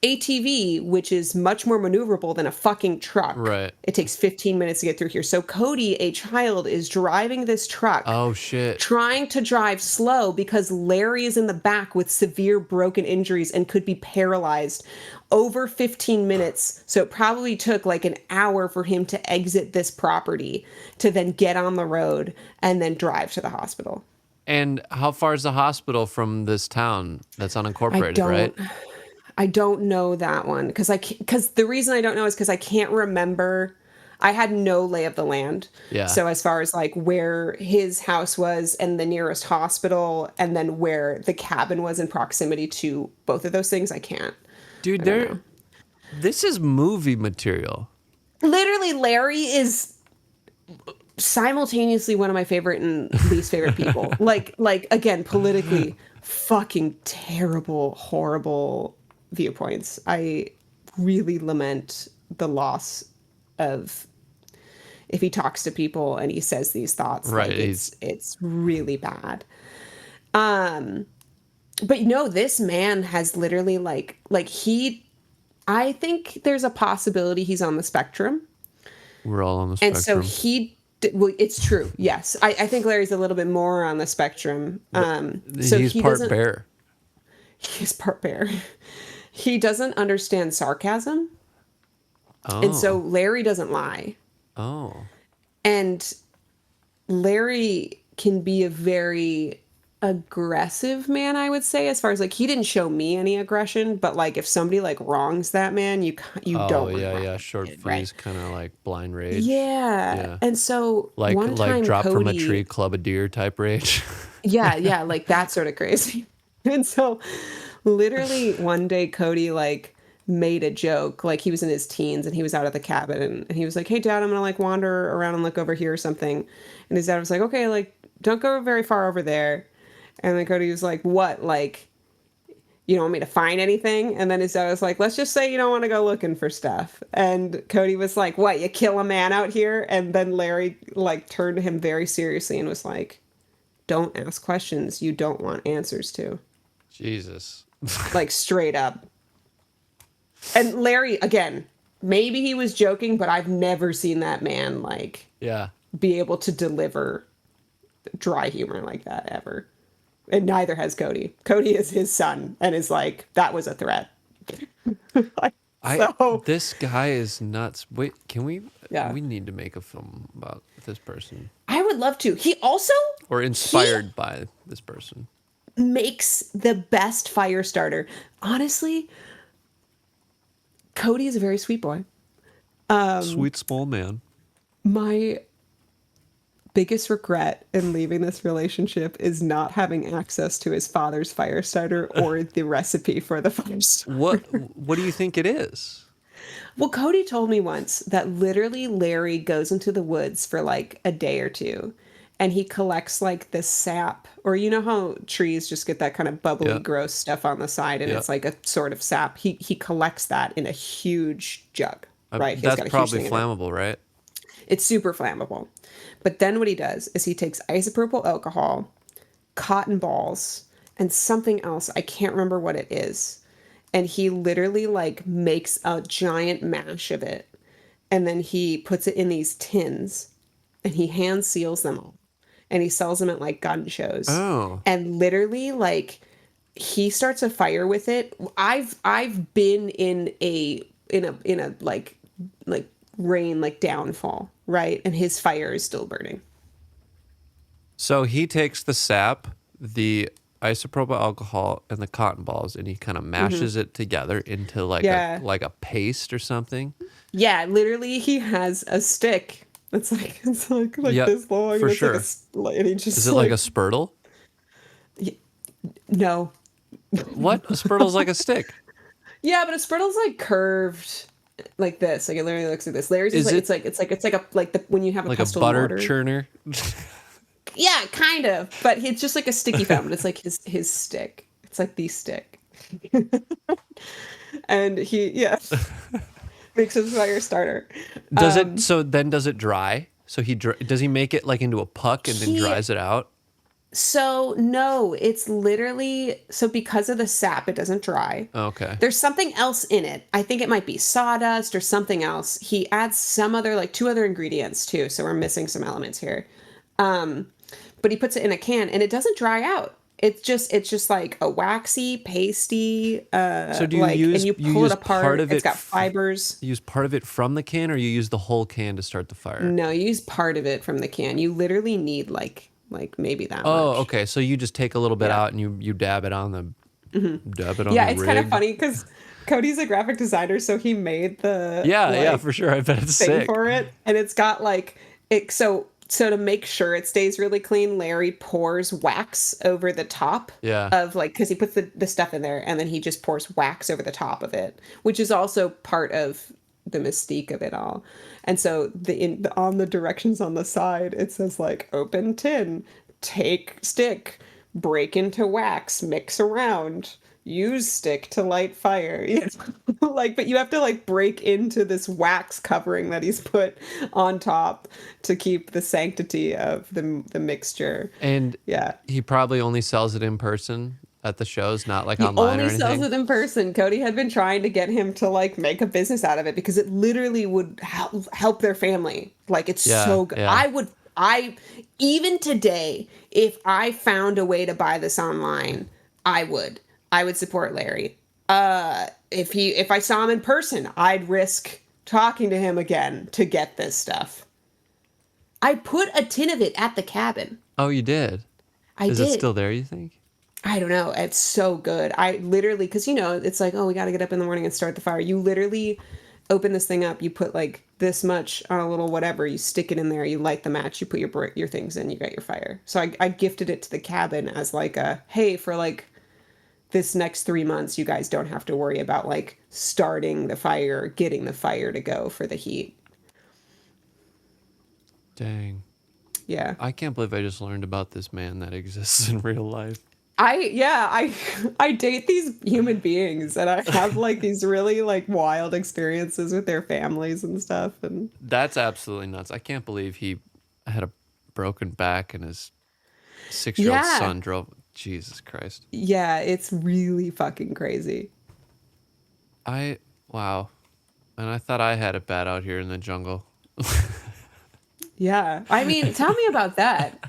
ATV, which is much more maneuverable than a fucking truck. Right. It takes 15 minutes to get through here. So Cody, a child, is driving this truck. Oh, shit. Trying to drive slow because Larry is in the back with severe broken injuries and could be paralyzed over 15 minutes. So it probably took like an hour for him to exit this property to then get on the road and then drive to the hospital. And how far is the hospital from this town that's unincorporated, right? I don't know that one because the reason I don't know is because I can't remember. I had no lay of the land. Yeah. So as far as like where his house was and the nearest hospital and then where the cabin was in proximity to both of those things, I can't. Dude, this is movie material. Literally, Larry is simultaneously one of my favorite and least favorite people. like again, politically fucking terrible, horrible viewpoints. I really lament the loss of if he talks to people and he says these thoughts. Right. Like it's really bad. But no, this man has literally I think there's a possibility he's on the spectrum. We're all on the spectrum. And so well, it's true. Yes. I think Larry's a little bit more on the spectrum. So he's part bear. He's part bear. He doesn't understand sarcasm. Oh. And so Larry doesn't lie. Oh. And Larry can be a very aggressive man, I would say, as far as like he didn't show me any aggression, but like if somebody like wrongs that man, you don't. Yeah, short fuse, right? Kind of like blind rage. Yeah. And so like one time drop Cody, from a tree, club a deer type rage. yeah, like that sort of crazy. And so literally one day Cody like made a joke, like he was in his teens and he was out of the cabin and he was like, "Hey dad, I'm gonna like wander around and look over here or something." And his dad was like, "Okay, like don't go very far over there." And then Cody was like, "What? Like, you don't want me to find anything?" And then his dad was like, "Let's just say you don't want to go looking for stuff." And Cody was like, "What? You kill a man out here?" And then Larry like turned to him very seriously and was like, "Don't ask questions you don't want answers to." Jesus. Like straight up. And Larry, again, maybe he was joking, but I've never seen that man like Yeah. be able to deliver dry humor like that ever. And neither has Cody. Cody is his son and is like, that was a threat. So This guy is nuts. Wait, can we? Yeah. We need to make a film about this person, I would love to. He also or inspired by this person. makes the best fire starter. Honestly, Cody is a very sweet boy. Sweet small man. My biggest regret in leaving this relationship is not having access to his father's fire starter or the recipe for the fire starter. What do you think it is? Well, Cody told me once that literally Larry goes into the woods for like a day or two and he collects like the sap, or you know how trees just get that kind of bubbly, Yeah. gross stuff on the side and it's like a sort of sap. He collects that in a huge jug, right? He's got a That's huge probably thing in it. flammable, right? It's super flammable. But then what he does is he takes isopropyl alcohol, cotton balls, and something else. I can't remember what it is. And he literally like makes a giant mash of it. And then he puts it in these tins and he hand seals them all. And he sells them at like gun shows. Oh. And literally like he starts a fire with it. I've been in a like rain, like downfall, right? And his fire is still burning. So he takes the sap, the isopropyl alcohol, and the cotton balls, and he kind of mashes it together into like a paste or something. Yeah, literally, he has a stick. It's like Yep, this long. for and it's sure. And he just Is it like a spurtle? No. What? A spurtle's like a stick. Yeah, but a spurtle's like curved like this. Like it literally looks like this. Larry's is like it's like a like the when you have a Like a pestle butter mortar. churner. Yeah, kind of. But it's just like a sticky foam. But it's like his stick. It's like the stick. And he makes his fire starter. Does it? So then does it dry? So does he make it like into a puck and then dries it out? So no, it's literally so because of the sap, it doesn't dry. Okay. There's something else in it. I think it might be sawdust or something else. He adds some other like 2 other ingredients too, so we're missing some elements here. But he puts it in a can and it doesn't dry out. It's just like a waxy, pasty. So do you like, use and you pull it apart? part of it? It's got fibers. You use part of it from the can, or you use the whole can to start the fire? No, you use part of it from the can. You literally need like maybe that much. Oh, okay. So you just take a little bit out and you dab it on the dab it on Yeah, the it's rig. kind of funny because Cody's a graphic designer, so he made the Yeah, for sure. I bet it's thing sick. for it, and it's got like it. So to make sure it stays really clean, Larry pours wax over the top of like because he puts the stuff in there, and then he just pours wax over the top of it, which is also part of the mystique of it all. And so on the directions on the side, it says like open tin, take stick, break into wax, mix around, use stick to light fire. Like, but you have to like break into this wax covering that he's put on top to keep the sanctity of the mixture. And yeah, he probably only sells it in person at the shows, not like online or anything. He only sells it in person. Cody had been trying to get him to like make a business out of it because it literally would help their family. Like it's so good. Yeah. I even today, if I found a way to buy this online, I would support Larry. If I saw him in person, I'd risk talking to him again to get this stuff. I put a tin of it at the cabin. Oh, you did? Is it still there, you think? I don't know. It's so good. I literally, because it's like, oh, we got to get up in the morning and start the fire. You literally open this thing up. You put like this much on a little whatever. You stick it in there. You light the match. You put your things in. You got your fire. So I gifted it to the cabin as like a, hey, for like this next 3 months, you guys don't have to worry about like starting the fire, getting the fire to go for the heat. Dang. Yeah. I can't believe I just learned about this man that exists in real life. I date these human beings and I have like these really like wild experiences with their families and stuff. And that's absolutely nuts. I can't believe he had a broken back and his 6-year-old son drove. Jesus Christ. Yeah, it's really fucking crazy. Wow. And I thought I had it bad out here in the jungle. Yeah. I mean, tell me about that.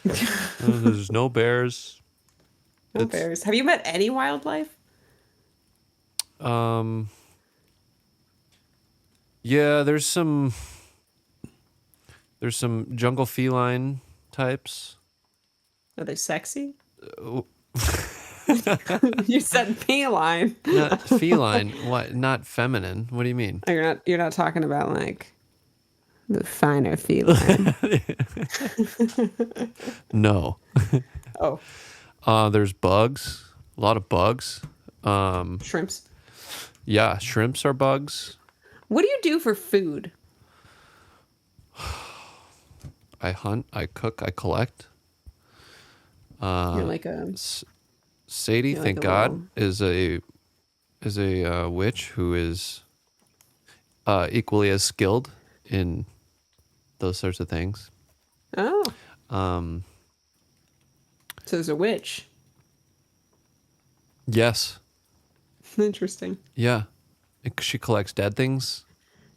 There's no bears. No bears. Have you met any wildlife? Yeah, there's some jungle feline types. Are they sexy? You said feline. Not feline. What? Not feminine. What do you mean? Oh, you're not talking about like the finer feline. No. Oh, There's bugs. A lot of bugs. shrimps. Yeah, shrimps are bugs. What do you do for food? I hunt, I cook, I collect. You're like a Sadie, You're like thank a God, is a witch who is equally as skilled in those sorts of things. oh. So there's a witch. Yes. Interesting. Yeah. She collects dead things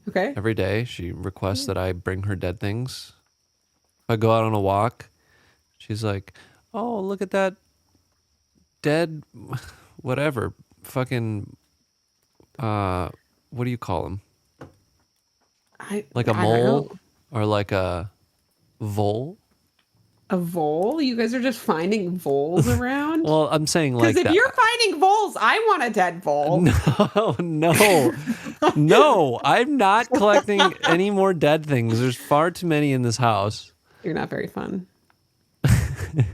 Okay. every day. She requests that I bring her dead things. If I go out on a walk, she's like, "Oh, look at that dead, whatever, fucking, what do you call them? Like a I don't mole know. or like a vole?" A vole? You guys are just finding voles around? Well, I'm saying like Because if that. you're finding voles, I want a dead vole. No, I'm not collecting any more dead things. There's far too many in this house. You're not very fun. I'm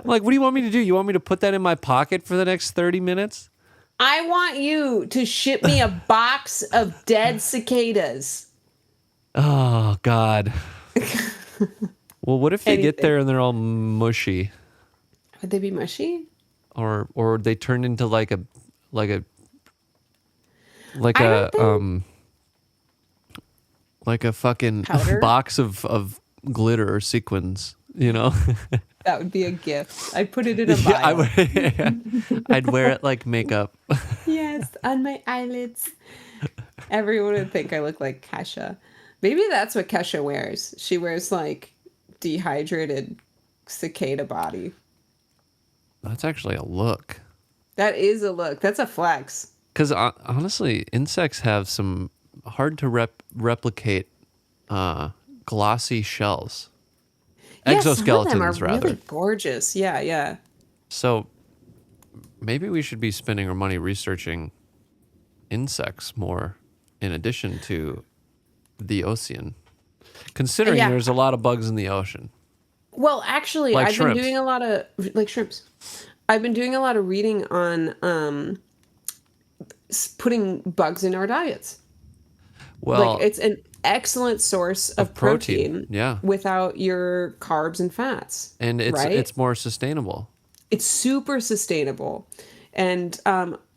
like, what do you want me to do? You want me to put that in my pocket for the next 30 minutes? I want you to ship me a box of dead cicadas. Oh, God. Well, what if they get Anything. there and they're all mushy? Would they be mushy? Or they turn into like a I don't think- like a fucking Powder? box of glitter or sequins, you know? That would be a gift. I'd put it in a Yeah, vial. I'd wear it like makeup. Yes, on my eyelids. Everyone would think I look like Kesha. Maybe that's what Kesha wears. She wears like dehydrated cicada body. That's actually a look. That is a look. That's a flex. Because honestly, insects have some hard to replicate glossy shells. Yeah, some of Exoskeletons, them are rather. really gorgeous. Yeah, yeah. So maybe we should be spending our money researching insects more in addition to the ocean. Considering Yeah. there's a lot of bugs in the ocean. Well, actually, Like I've shrimps. been doing a lot of like shrimps. I've been doing a lot of reading on putting bugs in our diets. Well, Like it's an excellent source of protein, yeah. without your carbs and fats. and right? it's more sustainable. It's super sustainable, and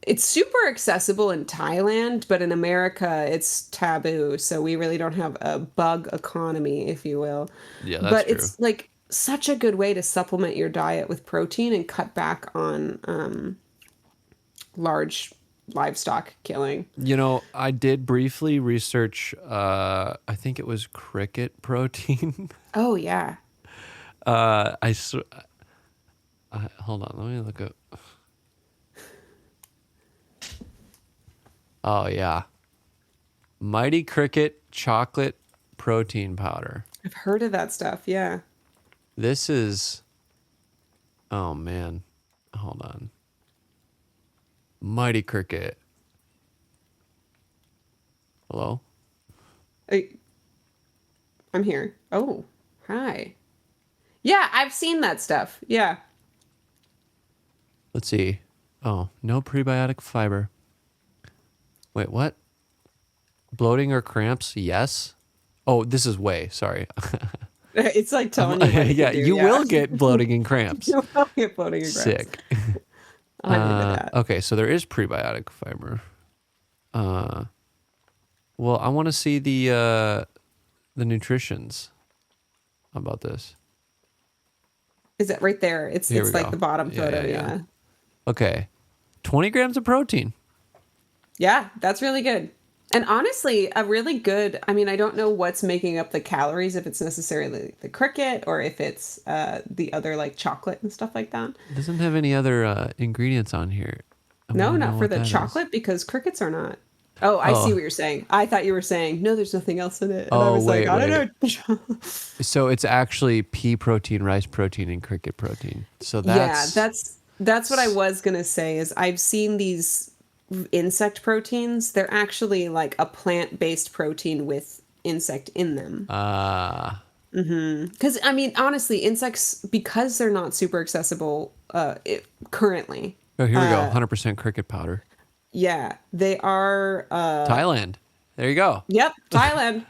it's super accessible in Thailand, but in America it's taboo. So we really don't have a bug economy, if you will. Yeah, that's but true. it's like such a good way to supplement your diet with protein and cut back on large livestock killing. You know, I did briefly research, I think it was cricket protein. Oh yeah. Hold on, let me look up. Oh, yeah. Mighty Cricket chocolate protein powder. I've heard of that stuff. Yeah. This is, oh man, hold on. Mighty Cricket. Hello? I'm here. Oh, hi. Yeah, I've seen that stuff. Yeah. Let's see. Oh, no prebiotic fiber. Wait, what? Bloating or cramps? Yes. Oh, this is whey. Sorry. It's like telling you what Yeah, to do. you will get bloating and cramps. You will get bloating and cramps. Sick. I'll admit that. Okay, so there is prebiotic fiber. Well, I want to see the nutritions about this. Is it right there? It's Here we like go. the bottom Yeah, photo. yeah, Yeah. yeah. Okay, 20 grams of protein. Yeah, that's really good. And honestly, a really good, I mean, I don't know what's making up the calories, if it's necessarily the cricket or if it's the other like chocolate and stuff like that. It doesn't have any other ingredients on here. I want No, to know not for what the that is. chocolate because crickets are not. Oh, I see Oh, what you're saying. I thought you were saying, no, there's nothing else in it. And I oh, was like, wait, I wait. don't know. So it's actually pea protein, rice protein, and cricket protein. So Yeah, that's that's what I was gonna say is I've seen these insect proteins. They're actually like a plant-based protein with insect in them. uh Because I mean, honestly, insects because they're not super accessible currently. oh, here we go. 100% cricket powder. Yeah, they are. Thailand. There you go. Yep, Thailand.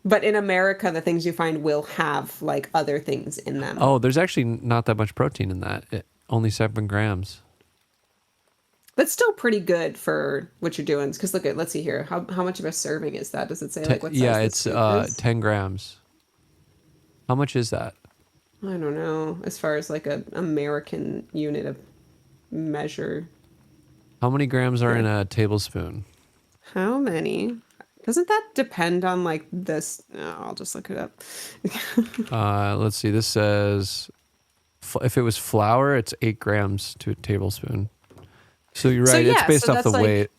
But in America, the things you find will have like other things in them. Oh, there's actually not that much protein in that. Only 7 grams. That's still pretty good for what you're doing. Because look at, let's see here. How much of a serving is that? Does it say like what size Yeah, the it's scoop is? 10 grams. How much is that? I don't know. As far as like a American unit of measure, How many grams are in a tablespoon? how many? Doesn't that depend on like this? Oh, I'll just look it up. Let's see. This says if it was flour, it's 8 grams to a tablespoon. So you're So right. It's yeah, based so off the that's like weight.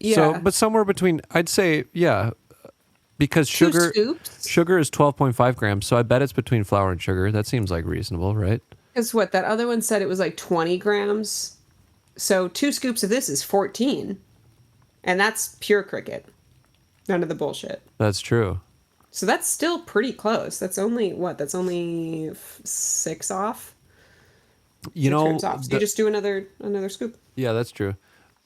yeah, So, but somewhere between, I'd say, yeah, because two sugar scoops. sugar is 12.5 grams. So I bet it's between flour and sugar. That seems like reasonable, right? Because what that other one said it was like 20 grams. So 2 scoops of this is 14, and that's pure cricket. None of the bullshit. That's true. So that's still pretty close. That's only what? That's only 6 off. You 6 grams know, off. So you just do another scoop. yeah, that's true.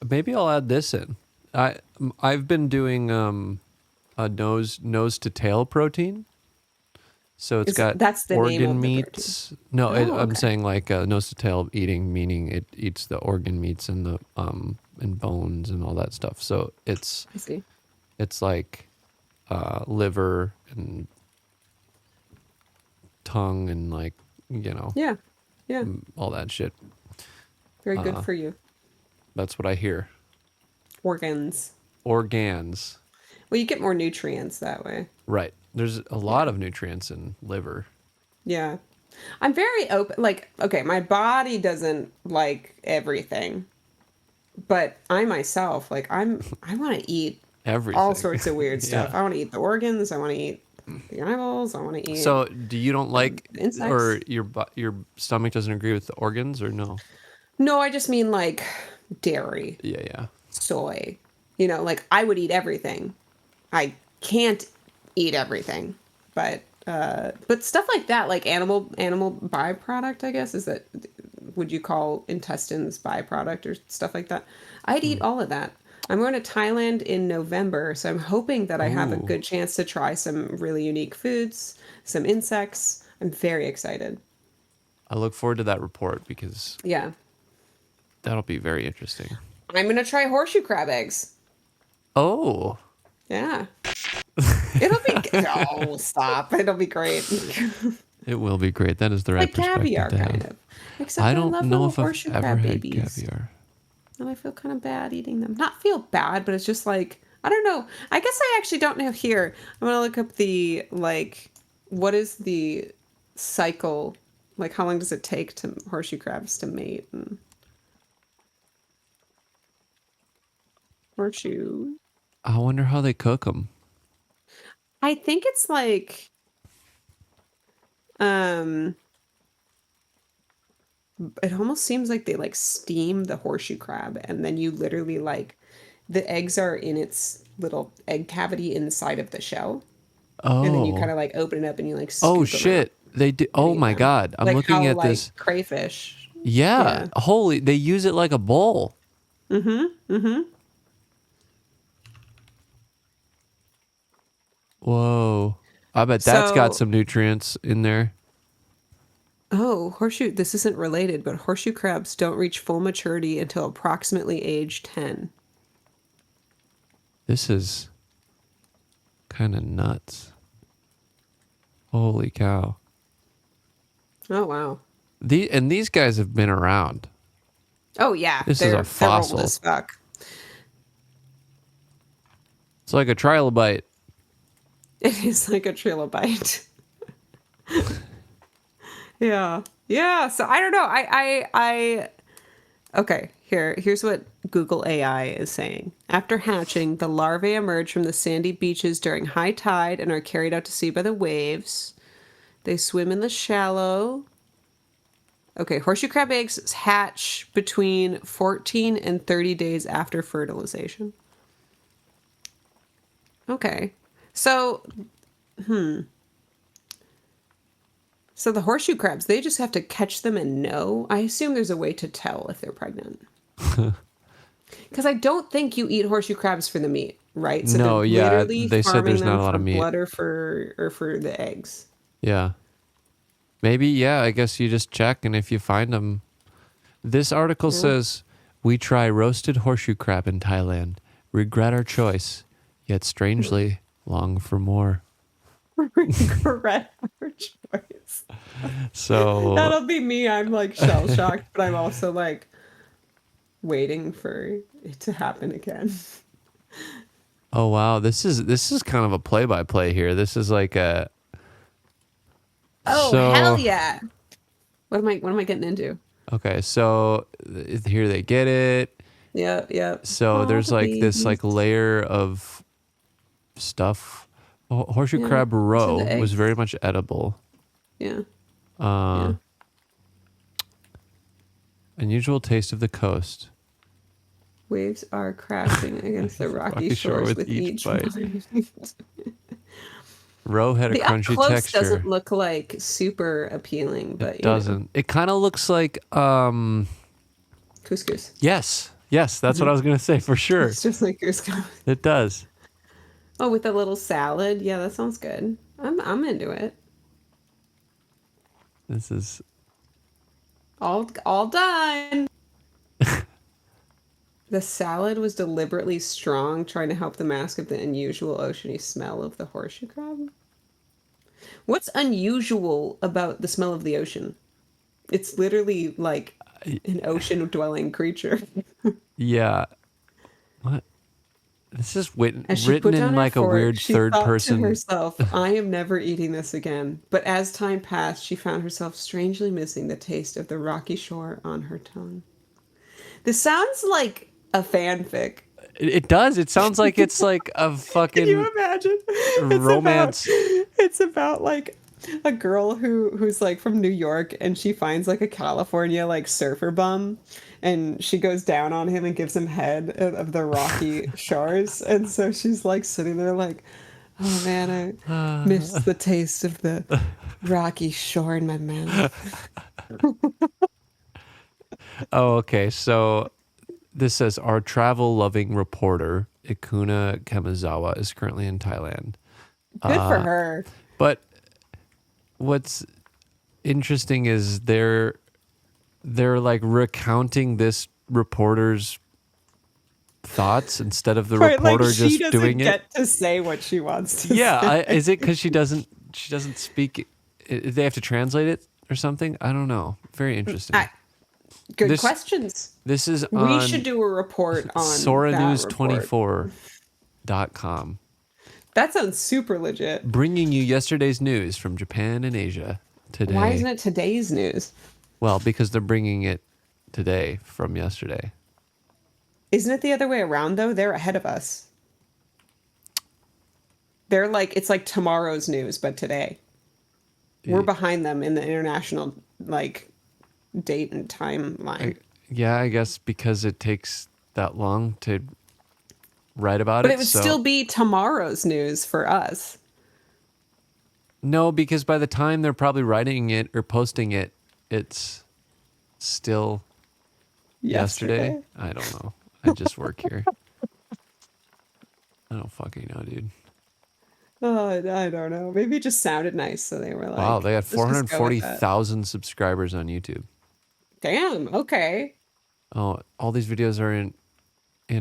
Maybe I'll add this in. I've been doing a nose to tail protein. So it's got That's the name organ of the meats. No, Oh, I'm okay. saying like nose to tail eating, meaning it eats the organ meats and the and bones and all that stuff. So I see. it's like liver and tongue and like Yeah. Yeah. all that shit. Very good for you. That's what I hear. Organs. Organs. Well, you get more nutrients that way. Right. There's a lot of nutrients in liver. Yeah. I'm very open. Like, okay, my body doesn't like everything, but I myself, like, I want to eat Everything. all sorts of weird stuff. Yeah. I want to eat the organs. I want to eat the eyeballs. I want to eat. So, do you don't like, insects. or your stomach doesn't agree with the organs, or no? No, I just mean like dairy, Yeah, yeah. soy. You know, like I would eat everything. I can't eat everything, but stuff like that, like animal byproduct, I guess, is that would you call intestines byproduct or stuff like that? I'd eat all of that. I'm going to Thailand in November, so I'm hoping that I have a Ooh. good chance to try some really unique foods, some insects. I'm very excited. I look forward to that report because Yeah. that'll be very interesting. I'm going to try horseshoe crab eggs. Oh, Yeah. It'll be oh, stop. It'll be great. it will be great. That is the right Like perspective caviar to have. kind of. Except I I don't love know little if I've horseshoe ever crab had babies. caviar. And I feel kind of bad eating them. Not feel bad, but it's just like I don't know. I guess I actually don't know here. I'm gonna look up the like what is the cycle? Like how long does it take to horseshoe crabs to mate and horseshoe? I wonder how they cook them. I think it's like um it almost seems like they like steam the horseshoe crab and then you literally like the eggs are in its little egg cavity inside of the shell and then you kind Oh, of like open it up and you like oh scoop them out shit! They do. Oh and eat my them. god! I'm Like looking how at like this. crayfish. Yeah, Yeah. holy! They use it like a bowl. Mm-hmm. Whoa! I bet that's got So some nutrients in there. oh, horseshoe this isn't related, but horseshoe crabs don't reach full maturity until approximately age 10. This is kind of nuts. Holy cow! Oh wow. These guys have been around. Oh yeah, This is a they're fossil. old as fuck. It's like a trilobite. It is like a trilobite. Yeah. Yeah. So I don't know. Okay, here's what Google AI is saying. After hatching, the larvae emerge from the sandy beaches during high tide and are carried out to sea by the waves. They swim in the shallow. Okay, horseshoe crab eggs hatch between 14 and 30 days after fertilization. Okay. So, So the horseshoe crabs, they just have to catch them and know. I assume there's a way to tell if they're pregnant. Because I don't think you eat horseshoe crabs for the meat, right? So No, they're yeah, literally they said there's farming not a lot them of for meat. blood or for the eggs. Yeah. Maybe, yeah, I guess you just check, and if you find them. This article says, we try roasted horseshoe crab in Thailand. Regret our choice, yet strangely long for more. Regret our choice. So That'll be me. I'm like shell shocked, but I'm also like waiting for it to happen again. oh wow, this is kind of a play-by-play here. This is like a Oh so, hell yeah! What am I getting into? Okay, so here they get it. Yeah, yeah. So there's like this like layer of stuff. Horseshoe crab roe was very much edible. Yeah. Unusual taste of the coast. Waves are crashing against the rocky shores with each bite. Roe had a crunchy up close texture. Doesn't look like super appealing, but it doesn't. It kind of looks like couscous. Yes, that's what I was gonna say for sure. It's just like couscous. It does. Oh, with a little salad. Yeah, that sounds good. I'm into it. This is all done. The salad was deliberately strong, trying to help the mask of the unusual oceany smell of the horseshoe crab. What's unusual about the smell of the ocean? It's literally like an ocean-dwelling creature. Yeah. What? This is written put in down like a fork, weird she third thought person. to herself, I am never eating this again. But as time passed, she found herself strangely missing the taste of the rocky shore on her tongue. This sounds like a fanfic. It does. It sounds like it's like a fucking Can you imagine? romance. It's about like a girl who's like from New York, and she finds like a California like surfer bum, and she goes down on him and gives him head of the rocky shores. And so she's like sitting there like, oh man, I miss the taste of the rocky shore in my mouth. Oh, okay. So this says our travel-loving reporter Ikuna Kamizawa is currently in Thailand. Good for her. But what's interesting is they're like recounting this reporter's thoughts instead of the reporter like just she doesn't doing get it. to say what she wants to Yeah, say. is it because she doesn't speak? They have to translate it or something. I don't know. Very interesting. Good questions. This is on we should do a report on soranews24.com. That sounds super legit. Bringing you yesterday's news from Japan and Asia today. Why isn't it today's news? Well, because they're bringing it today from yesterday. Isn't it the other way around, though? They're ahead of us. They're like, it's like tomorrow's news, but today. We're behind them in the international, like, date and timeline. I guess because it takes that long to write about but it. But it would still be tomorrow's news for us. No, because by the time they're probably writing it or posting it, it's still yesterday. I don't know. I just work here. I don't fucking know, dude. Oh, I don't know. Maybe it just sounded nice, so they were like, wow, they got 440,000 subscribers on YouTube. Damn, okay. Oh, all these videos are in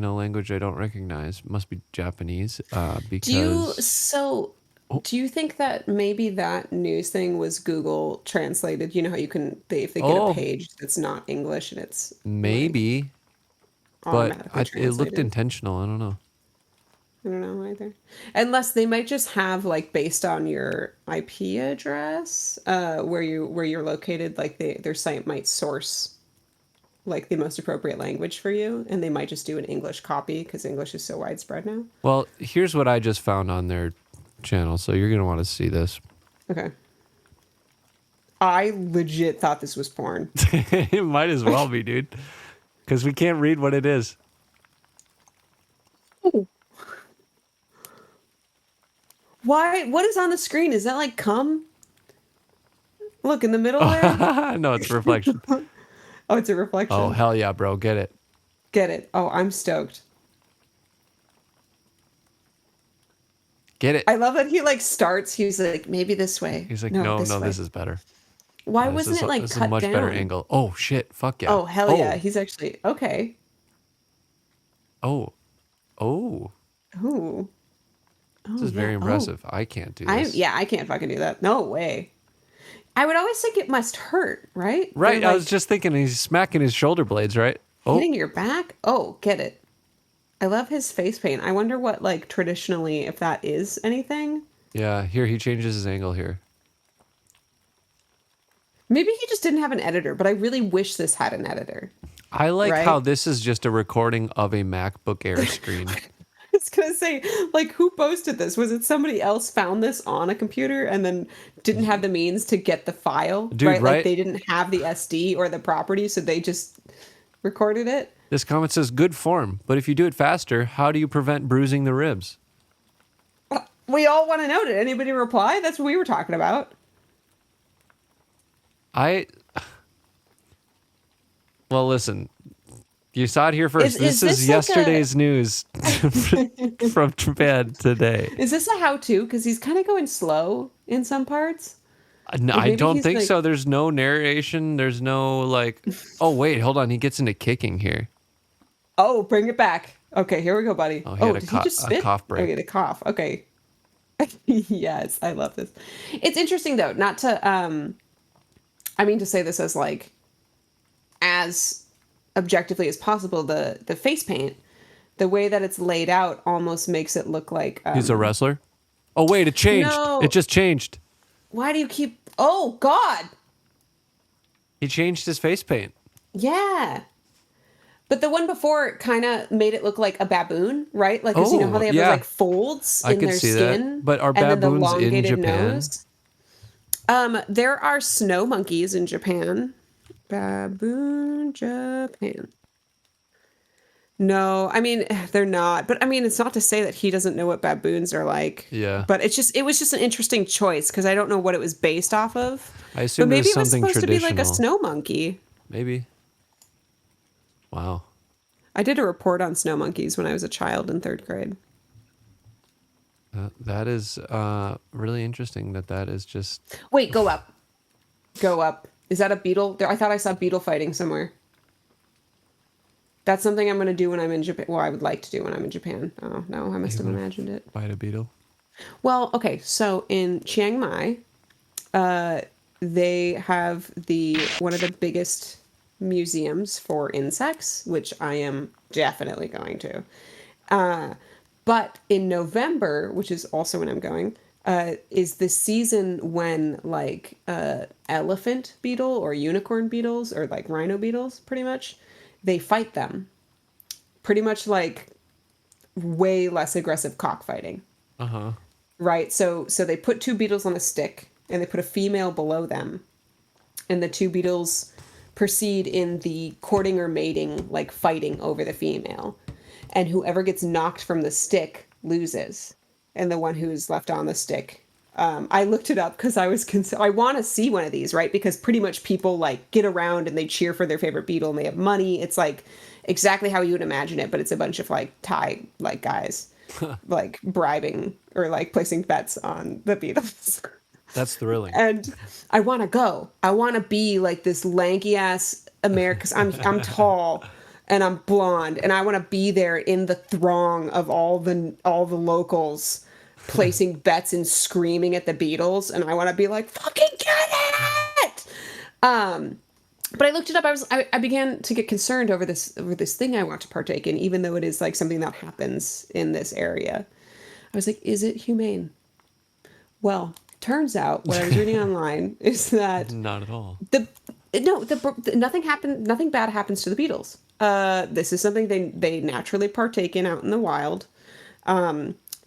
a language I don't recognize. Must be Japanese. Because Do you think that maybe that news thing was Google translated? You know how you can if they get a page that's not English and it's maybe, like, but it looked intentional. I don't know. I don't know either. Unless they might just have like based on your IP address, where you're located, like their site might source like the most appropriate language for you, and they might just do an English copy because English is so widespread now. Well, here's what I just found on their channel, so you're gonna want to see this. Okay. I legit thought this was porn. It might as well be, dude, because we can't read what it is. Why? What is on the screen? Is that like cum? Look in the middle there. No, it's reflection. Oh, it's a reflection. Oh, hell yeah, bro. Get it. Get it. Oh, I'm stoked. Get it. I love that he like starts. He's like, maybe this way. He's like, no, way. this is better. Why This wasn't is it like this is cut a much down? better angle. Oh, shit. Fuck yeah. Oh, hell yeah. He's actually, okay. Oh. Oh. Ooh. This is very impressive. I can't do this. I can't fucking do that. No way. I would always think it must hurt, right? Right. They're, I was just thinking he's smacking his shoulder blades, right? Oh. hitting your back? Oh, get it. I love his face paint. I wonder what, like, traditionally, if that is anything. Yeah. Here, he changes his angle here. Maybe he just didn't have an editor, but I really wish this had an editor. I like Right? how this is just a recording of a MacBook Air screen. I was gonna say, like, who posted this? Was it somebody else found this on a computer and then didn't have the means to get the file? Dude, Like right? they didn't have the SD or the property, so they just recorded it. This comment says good form, but if you do it faster, how do you prevent bruising the ribs? We all want to know. Did anybody reply? That's what we were talking about. Well, listen. You saw it here first. Is This is this like yesterday's news from Japan today. Is this a how-to? Because he's kind of going slow in some parts. No, Like, I maybe don't he's think like- so. There's no narration. There's no like. Oh wait, hold on. He gets into kicking here. Oh, bring it back. Okay, here we go, buddy. Oh, he had a did co- he just a spit? cough break. Oh, he had a cough. Okay. Yes, I love this. It's interesting though, not to I mean to say this as like as objectively as possible, the face paint, the way that it's laid out almost makes it look like He's a wrestler. Oh wait, it changed. No. It just changed. why do you keep Oh God. He changed his face paint. Yeah. But the one before kind of made it look like a baboon, right? Like, because you know how they have yeah. those like folds I in could their see that. skin, But are and then the baboons in elongated Japan? nose. There are snow monkeys in Japan. Baboon, Japan. No, I mean they're not. But I mean, it's not to say that he doesn't know what baboons are like. Yeah. But it was just an interesting choice because I don't know what it was based off of. I assume But maybe it was it was something supposed to be like a traditional. snow monkey. Maybe. Wow. I did a report on snow monkeys when I was a child in 3rd grade. That is really interesting. That is just. Wait, go up. Go up. Is that a beetle? I thought I saw beetle fighting somewhere. That's something I'm going to do when I'm in Japan. Well, I would like to do when I'm in Japan. Oh, no, I must have imagined it. Bite a beetle. Well, okay, so in Chiang Mai, they have one of the biggest museums for insects, which I am definitely going to. But in November, which is also when I'm going, is the season when like elephant beetle or unicorn beetles or like rhino beetles, pretty much, they fight them. Pretty much like way less aggressive cockfighting. Uh-huh. Right? So they put 2 beetles on a stick and they put a female below them. And the 2 beetles proceed in the courting or mating, like fighting over the female. And whoever gets knocked from the stick loses. And the one who's left on the stick. I looked it up because I want to see one of these, right? Because pretty much people like get around and they cheer for their favorite beetle and they have money. It's like exactly how you would imagine it, but it's a bunch of like Thai like guys like bribing or like placing bets on the beetles. That's thrilling. And I want to go. I want to be like this lanky ass American. I'm tall and I'm blonde, and I want to be there in the throng of all the locals placing bets and screaming at the Beatles, and I want to be like, fucking get it. But I looked it up. I began to get concerned over this thing I want to partake in, even though it is like something that happens in this area. I was like, is it humane? Well, turns out what I was reading online is that Not at all. nothing bad happens to the beetles. This is something they naturally partake in out in the wild.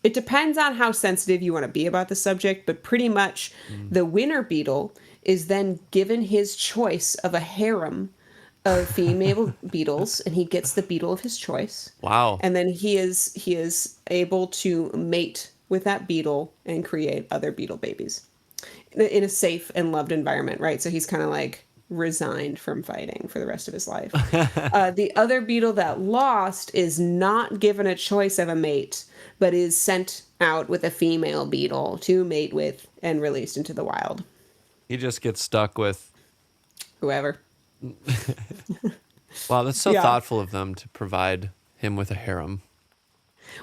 It depends on how sensitive you want to be about the subject, but pretty much the winter beetle is then given his choice of a harem of female beetles, and he gets the beetle of his choice. Wow. And then he is able to mate with that beetle and create other beetle babies in a safe and loved environment, right? So he's kind of like resigned from fighting for the rest of his life. The other beetle that lost is not given a choice of a mate, but is sent out with a female beetle to mate with and released into the wild. He just gets stuck with Whoever. Wow, that's so Yeah. thoughtful of them to provide him with a harem.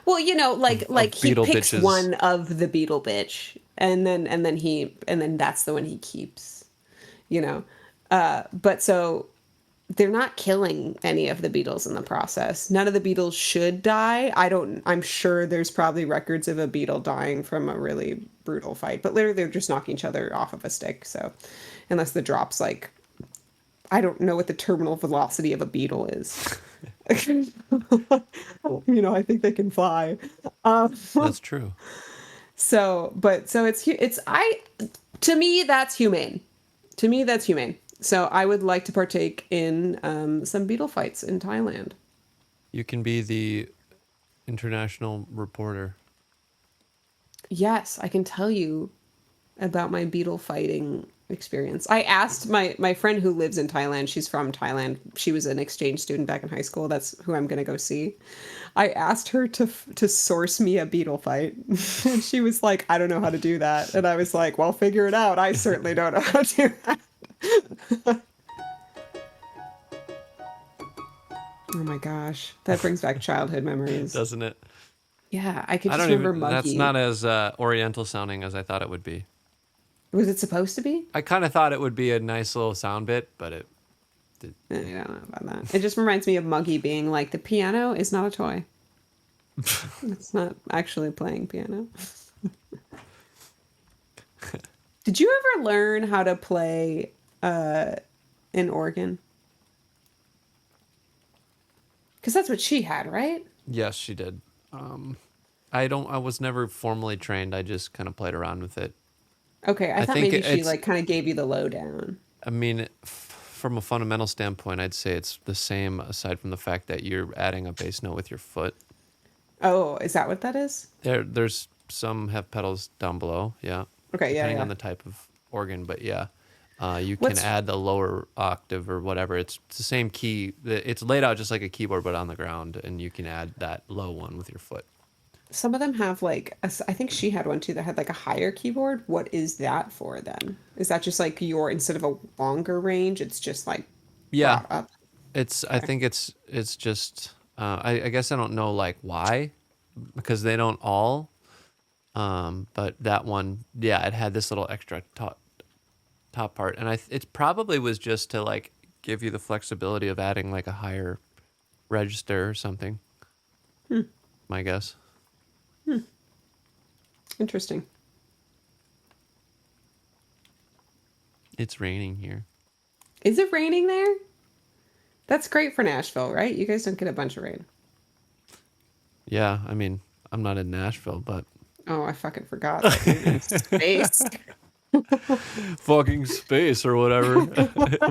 Well, like he beetle picks bitches. one of the beetle bitch, and then that's the one he keeps. But so they're not killing any of the beetles in the process. None of the beetles should die. I'm sure there's probably records of a beetle dying from a really brutal fight, but literally they're just knocking each other off of a stick. So unless the drop's like, I don't know what the terminal velocity of a beetle is. I think they can fly. That's true. So to me, that's humane. To me, that's humane. So I would like to partake in some beetle fights in Thailand. You can be the international reporter. Yes, I can tell you about my beetle fighting experience. I asked my friend who lives in Thailand. She's from Thailand. She was an exchange student back in high school. That's who I'm going to go see. I asked her to source me a beetle fight. And she was like, I don't know how to do that. And I was like, well, figure it out. I certainly don't know how to do that. Oh my gosh. That brings back childhood memories. Doesn't it? Yeah, I could I just don't remember even. That's Monkey. not as oriental sounding as I thought it would be. Was it supposed to be? I kind of thought it would be a nice little sound bit, but it. I don't know about that. It just reminds me of Monkey being like, the piano is not a toy. It's not actually playing piano. Did you ever learn how to play an organ? Because that's what she had, right? Yes, she did. I was never formally trained. I just kind of played around with it. Okay, I thought think maybe she it's- like kind of gave you the lowdown. I mean, from a fundamental standpoint, I'd say it's the same. Aside from the fact that you're adding a bass note with your foot. Oh, is that what that is? There's some have pedals down below. Yeah. Okay, yeah, Depending yeah. on the type of organ, but yeah. You What's- can add the lower octave or whatever. It's the same key. It's laid out just like a keyboard, but on the ground, and you can add that low one with your foot. Some of them have like, I think she had one too that had like a higher keyboard. What is that for then? Is that just like instead of a longer range, it's just like Yeah, brought up? I think it's just. I guess I don't know like why, because they don't all. But that one, yeah, it had this little extra top part, and it probably was just to like give you the flexibility of adding like a higher register or something. My guess. Interesting. It's raining here. Is it raining there? That's great for Nashville, right? You guys don't get a bunch of rain. Yeah, I mean, I'm not in Nashville, but Oh, I fucking forgot. That you're in space. fucking space or whatever,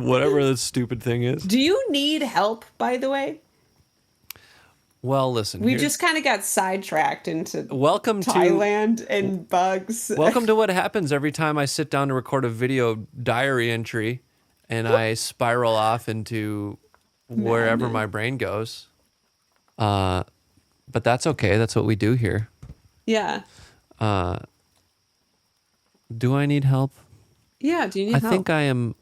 whatever that stupid thing is. Do you need help, by the way? Well, listen, We here's- just kind of got sidetracked into welcome Thailand and bugs. Welcome to what happens every time I sit down to record a video diary entry and I spiral off into wherever my brain goes. But that's okay. That's what we do here. Yeah. Do I need help? Yeah. Do you need I help? think I am.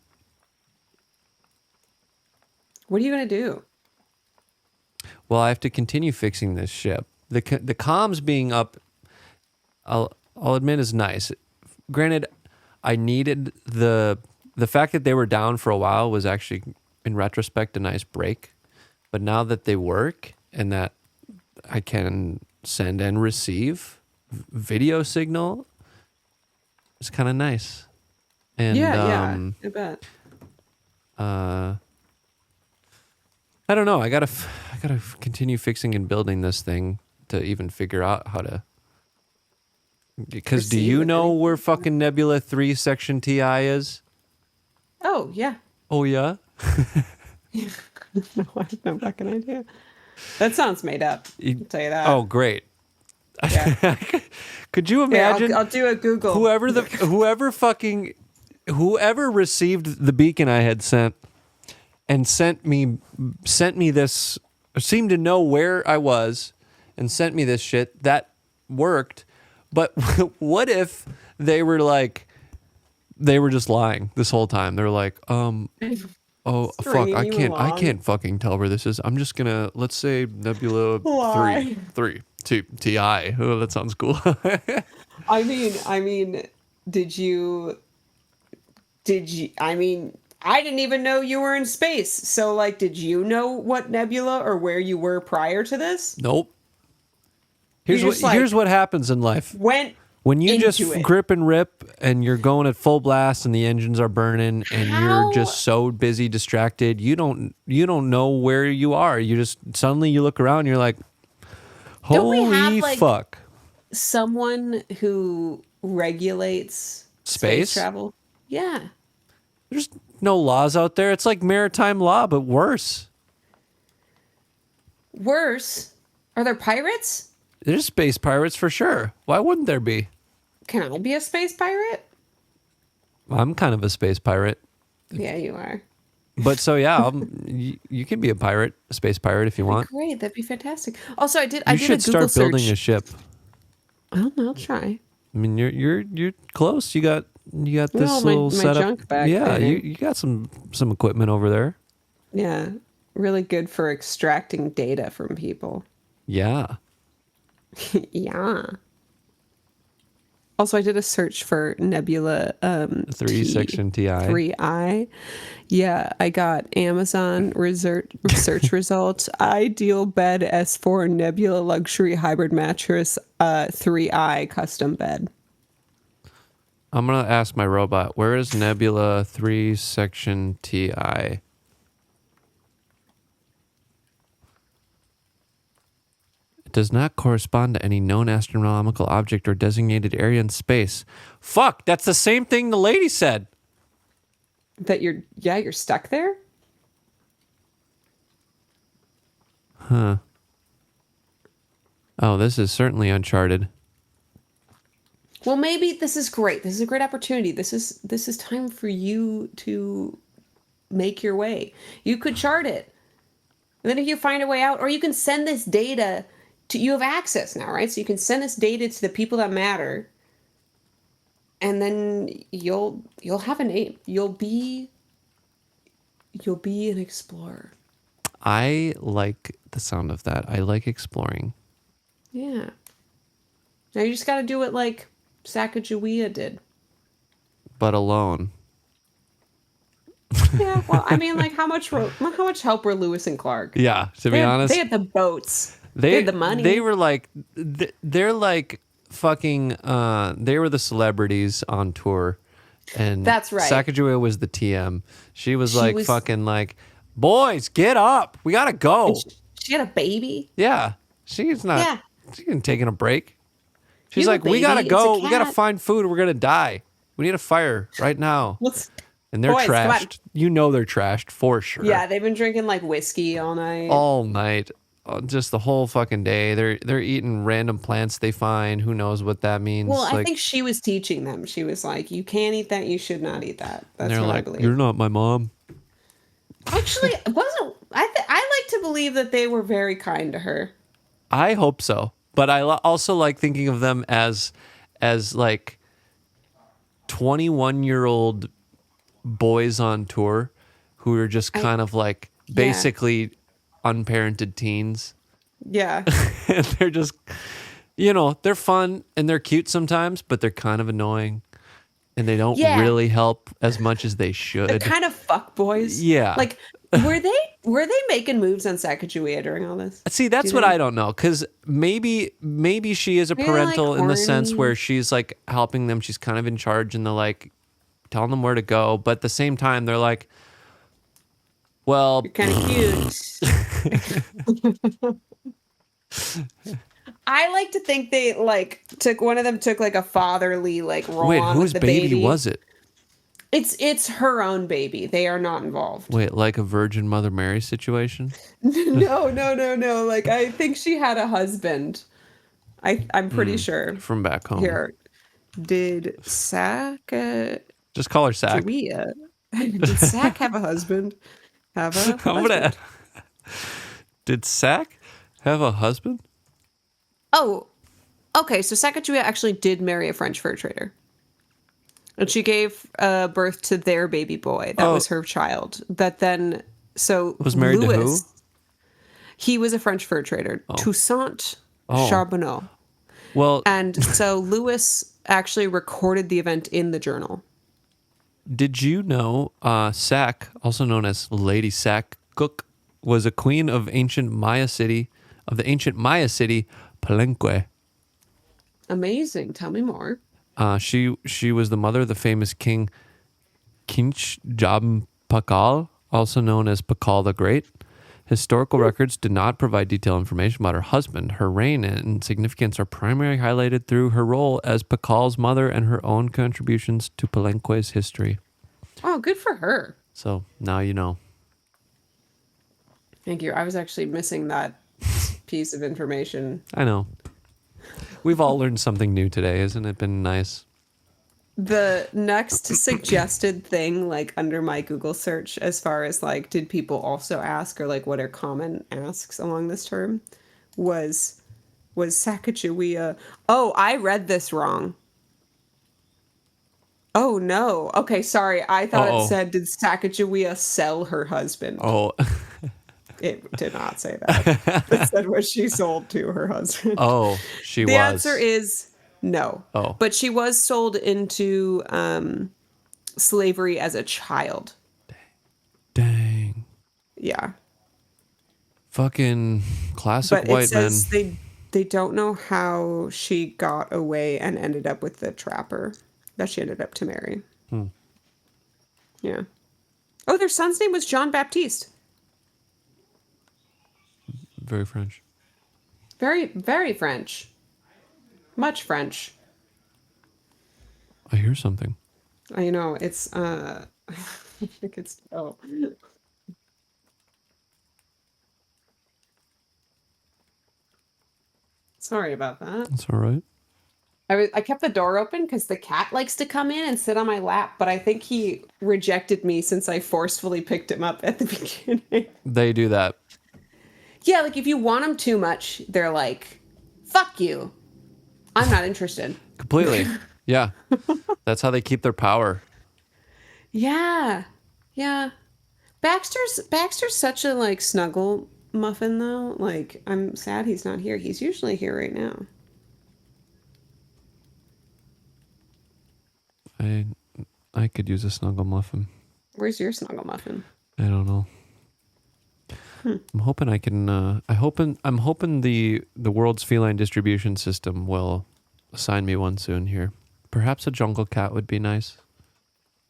What are you going to do? Well, I have to continue fixing this ship. The comms being up, I'll admit, is nice. Granted, I needed the the fact that they were down for a while was actually, in retrospect, a nice break. But now that they work and that I can send and receive video signal, it's kind of nice. And I bet. I don't know. I gotta continue fixing and building this thing to even figure out how to. Because do you know where fucking Nebula 3 section TI is? Oh yeah. Oh yeah. No, I have no fucking idea. That sounds made up. I'll tell you that. Oh great. Yeah. Could you imagine? I'll do a Google. Whoever received the beacon I had sent and sent me this, seemed to know where I was and sent me this shit that worked. But what if they were just lying this whole time? They're like, oh fuck, I can't fucking tell where this is. I'm just gonna, let's say Nebula 3 2 TI. Oh, that sounds cool. I mean, I didn't even know you were in space. So like, did you know what nebula or where you were prior to this? Nope. Here's what happens in life. When you just grip and rip and you're going at full blast and the engines are burning and you're just so busy, distracted, you don't know where you are. You just suddenly you look around and you're like, holy fuck. Someone who regulates space travel? Yeah. There's no laws out there. It's like maritime law, but worse. Worse? Are there pirates? There's space pirates for sure. Why wouldn't there be? Can I be a space pirate? I'm kind of a space pirate. Yeah, you are. But so yeah, you can be a pirate, a space pirate if you want. Great, that'd be fantastic. Also, I did a Google start search. Building a ship. I'll try. I mean, you're close. You got this little my setup. junk back yeah, there. you got some equipment over there. Yeah, really good for extracting data from people. Yeah. Yeah. Also, I did a search for Nebula 3 section TI. 3i. Yeah, I got Amazon search results. Ideal bed S4 Nebula luxury hybrid mattress 3i custom bed. I'm going to ask my robot, where is Nebula 3 section TI? Does not correspond to any known astronomical object or designated area in space. Fuck, that's the same thing the lady said. That you're stuck there? Huh. Oh, this is certainly uncharted. Well, maybe this is great. This is a great opportunity. This is time for you to make your way. You could chart it. And then if you find a way out, or you can send this data you have access now, right? So you can send this data to the people that matter, and then you'll have a name. You'll be an explorer. I like the sound of that. I like exploring. Yeah. Now you just got to do it like Sacagawea did. But alone. Yeah, well, I mean, like how much help were Lewis and Clark? Yeah, to be honest, they had the boats. They had the money. They were like, they're like fucking. They were the celebrities on tour, and that's right. Sacagawea was the TM. She was fucking like, boys, get up, we gotta go. She had a baby. Yeah, she's not. Yeah. She ain't taking a break. She's like, we gotta go. We gotta find food. Or we're gonna die. We need a fire right now. And they're trashed. You know they're trashed for sure. Yeah, they've been drinking like whiskey all night. All night. Just the whole fucking day. They're eating random plants they find. Who knows what that means? Well, I think she was teaching them. She was like, you can't eat that. You should not eat that. That's what I believe. You're not my mom. Actually, wasn't I like to believe that they were very kind to her. I hope so. But I also like thinking of them as like 21-year-old boys on tour who are just kind of like basically unparented teens. Yeah. And they're just, they're fun and they're cute sometimes, but they're kind of annoying. and they don't Yeah. really help as much as they The should. kind of fuck boys. Yeah. Like, were they making moves on Sacagawea during all this? See, that's Do you what think? I don't know, because maybe she is a Maybe they're, like, parental in the sense horny. where she's like helping them. She's kind of in charge and they're like telling them where to go, but at the same time they're like, well, You're kind of cute. I like to think they like took one of them took like a fatherly like role wait, on whose with the baby was it? It's her own baby. They are not involved. Wait, like a Virgin Mother Mary situation? No. Like I think she had a husband. I'm pretty sure. From back home. Here, did Sacagawea Just call her Sack. did Sac have a husband? Have a I'm husband? gonna. Did Sack have a husband? Oh, okay. So Sacagawea actually did marry a French fur trader. And she gave birth to their baby boy. That was her child. That then, so Was married to who? Louis, he was a French fur trader, Toussaint Charbonneau. Well, And so Louis actually recorded the event in the journal. did you know Sack, also known as Lady Sack Cook, was a queen of the ancient Maya city, Palenque. Amazing. Tell me more. She was the mother of the famous king Kinch Jabn Pakal, also known as Pakal the Great. Historical records did not provide detailed information about her husband. Her reign and significance are primarily highlighted through her role as Pakal's mother and her own contributions to Palenque's history. Oh, good for her. So now you know. Thank you. I was actually missing that piece of information. I know. We've all learned something new today. Hasn't it been nice? The next suggested thing, like under my Google search, as far as like, did people also ask or like what are common asks along this term, was Sacagawea. Oh, I read this wrong. Oh no. Okay, sorry. I thought Uh-oh. it said, did Sacagawea sell her husband? Oh, It did not say that. It said was she sold to her husband. oh, she The was. answer is no. Oh. But she was sold into slavery as a child. Dang. Yeah. Fucking classic But white it says men. they don't know how she got away and ended up with the trapper that she ended up to marry. Yeah. Oh, their son's name was Jean Baptiste. Very French. Very, very French. Much French. I hear something. I know, it's I think it's Sorry about that. That's all right. I kept the door open because the cat likes to come in and sit on my lap, but I think he rejected me since I forcefully picked him up at the beginning. They do that. Yeah, like if you want them too much, they're like, fuck you. I'm not interested. Completely. Yeah. That's how they keep their power. Yeah. Yeah. Baxter's such a like snuggle muffin though. Like I'm sad he's not here. He's usually here right now. I could use a snuggle muffin. Where's your snuggle muffin? I don't know. I'm hoping I can. I'm hoping the world's feline distribution system will assign me one soon here. Perhaps a jungle cat would be nice.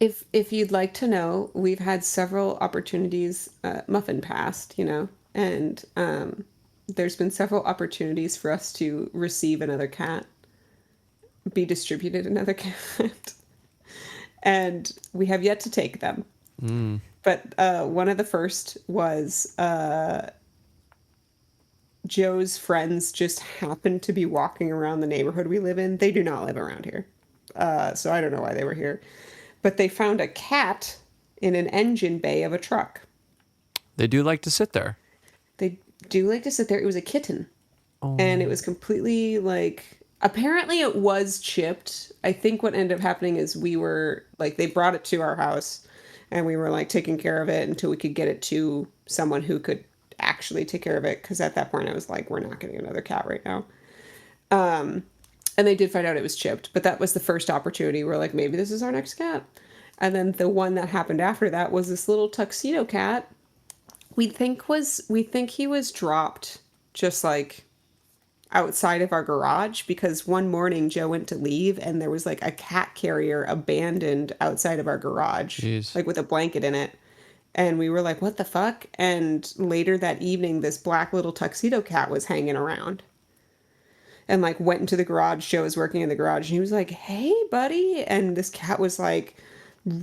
If you'd like to know, we've had several opportunities, muffin passed, you know, and there's been several opportunities for us to receive another cat, be distributed another cat, and we have yet to take them. But one of the first was Joe's friends just happened to be walking around the neighborhood we live in. They do not live around here, so I don't know why they were here. But they found a cat in an engine bay of a truck. They do like to sit there. They do like to sit there. It was a kitten. And it was completely like, apparently it was chipped. I think what ended up happening is we were like, they brought it to our house and we were like taking care of it until we could get it to someone who could actually take care of it. Cause at that point I was like, we're not getting another cat right now. And they did find out it was chipped, but that was the first opportunity. We're like, maybe this is our next cat. And then the one that happened after that was this little tuxedo cat. We think he was dropped just like outside of our garage because one morning Joe went to leave and there was like a cat carrier abandoned outside of our garage, Jeez. like with a blanket in it. And we were like, what the fuck? And later that evening, this black little tuxedo cat was hanging around and like went into the garage. Joe was working in the garage and he was like, hey, buddy. And this cat was like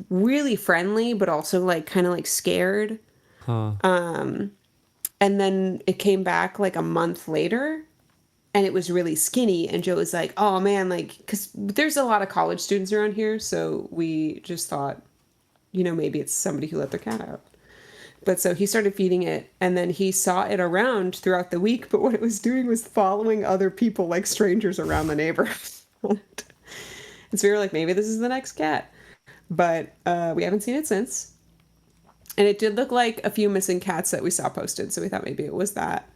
really friendly, but also like kind of like scared. Huh. And then it came back like a month later and it was really skinny. And Joe was like, oh man, like, because there's a lot of college students around here. So we just thought, maybe it's somebody who let their cat out. But so he started feeding it and then he saw it around throughout the week. But what it was doing was following other people like strangers around the neighborhood. And so we were like, maybe this is the next cat. But we haven't seen it since. And it did look like a few missing cats that we saw posted. So we thought maybe it was that.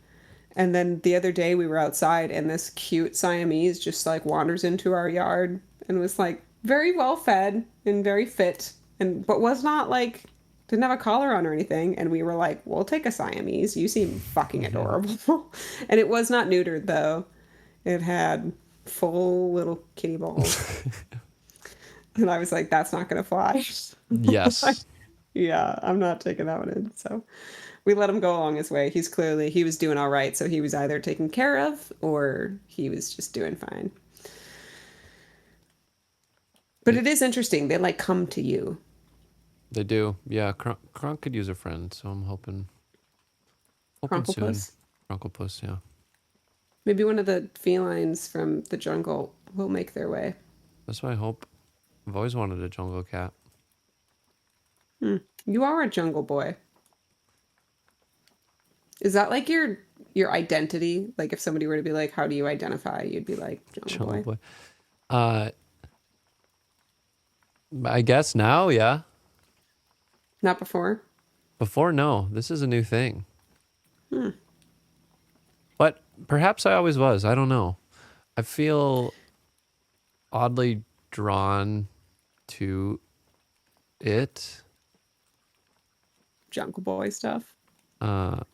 And then the other day we were outside and this cute Siamese just like wanders into our yard and was like very well fed and very fit. But was not like, didn't have a collar on or anything. And we were like, we'll take a Siamese. You seem fucking adorable. And it was not neutered though. It had full little kitty balls. And I was like, that's not going to fly. Yes. Yeah, I'm not taking that one in. So we let him go along his way. He was doing all right. So he was either taken care of or he was just doing fine. But it is interesting. They like come to you. They do. Yeah. Kronk could use a friend. So I'm hoping soon. Kronklepus, yeah. Maybe one of the felines from the jungle will make their way. That's what I hope. I've always wanted a jungle cat. You are a jungle boy. Is that like your identity? Like if somebody were to be like, how do you identify? You'd be like, jungle boy. I guess now, yeah. Not before? Before, no. This is a new thing. But perhaps I always was. I don't know. I feel oddly drawn to it. Jungle boy stuff.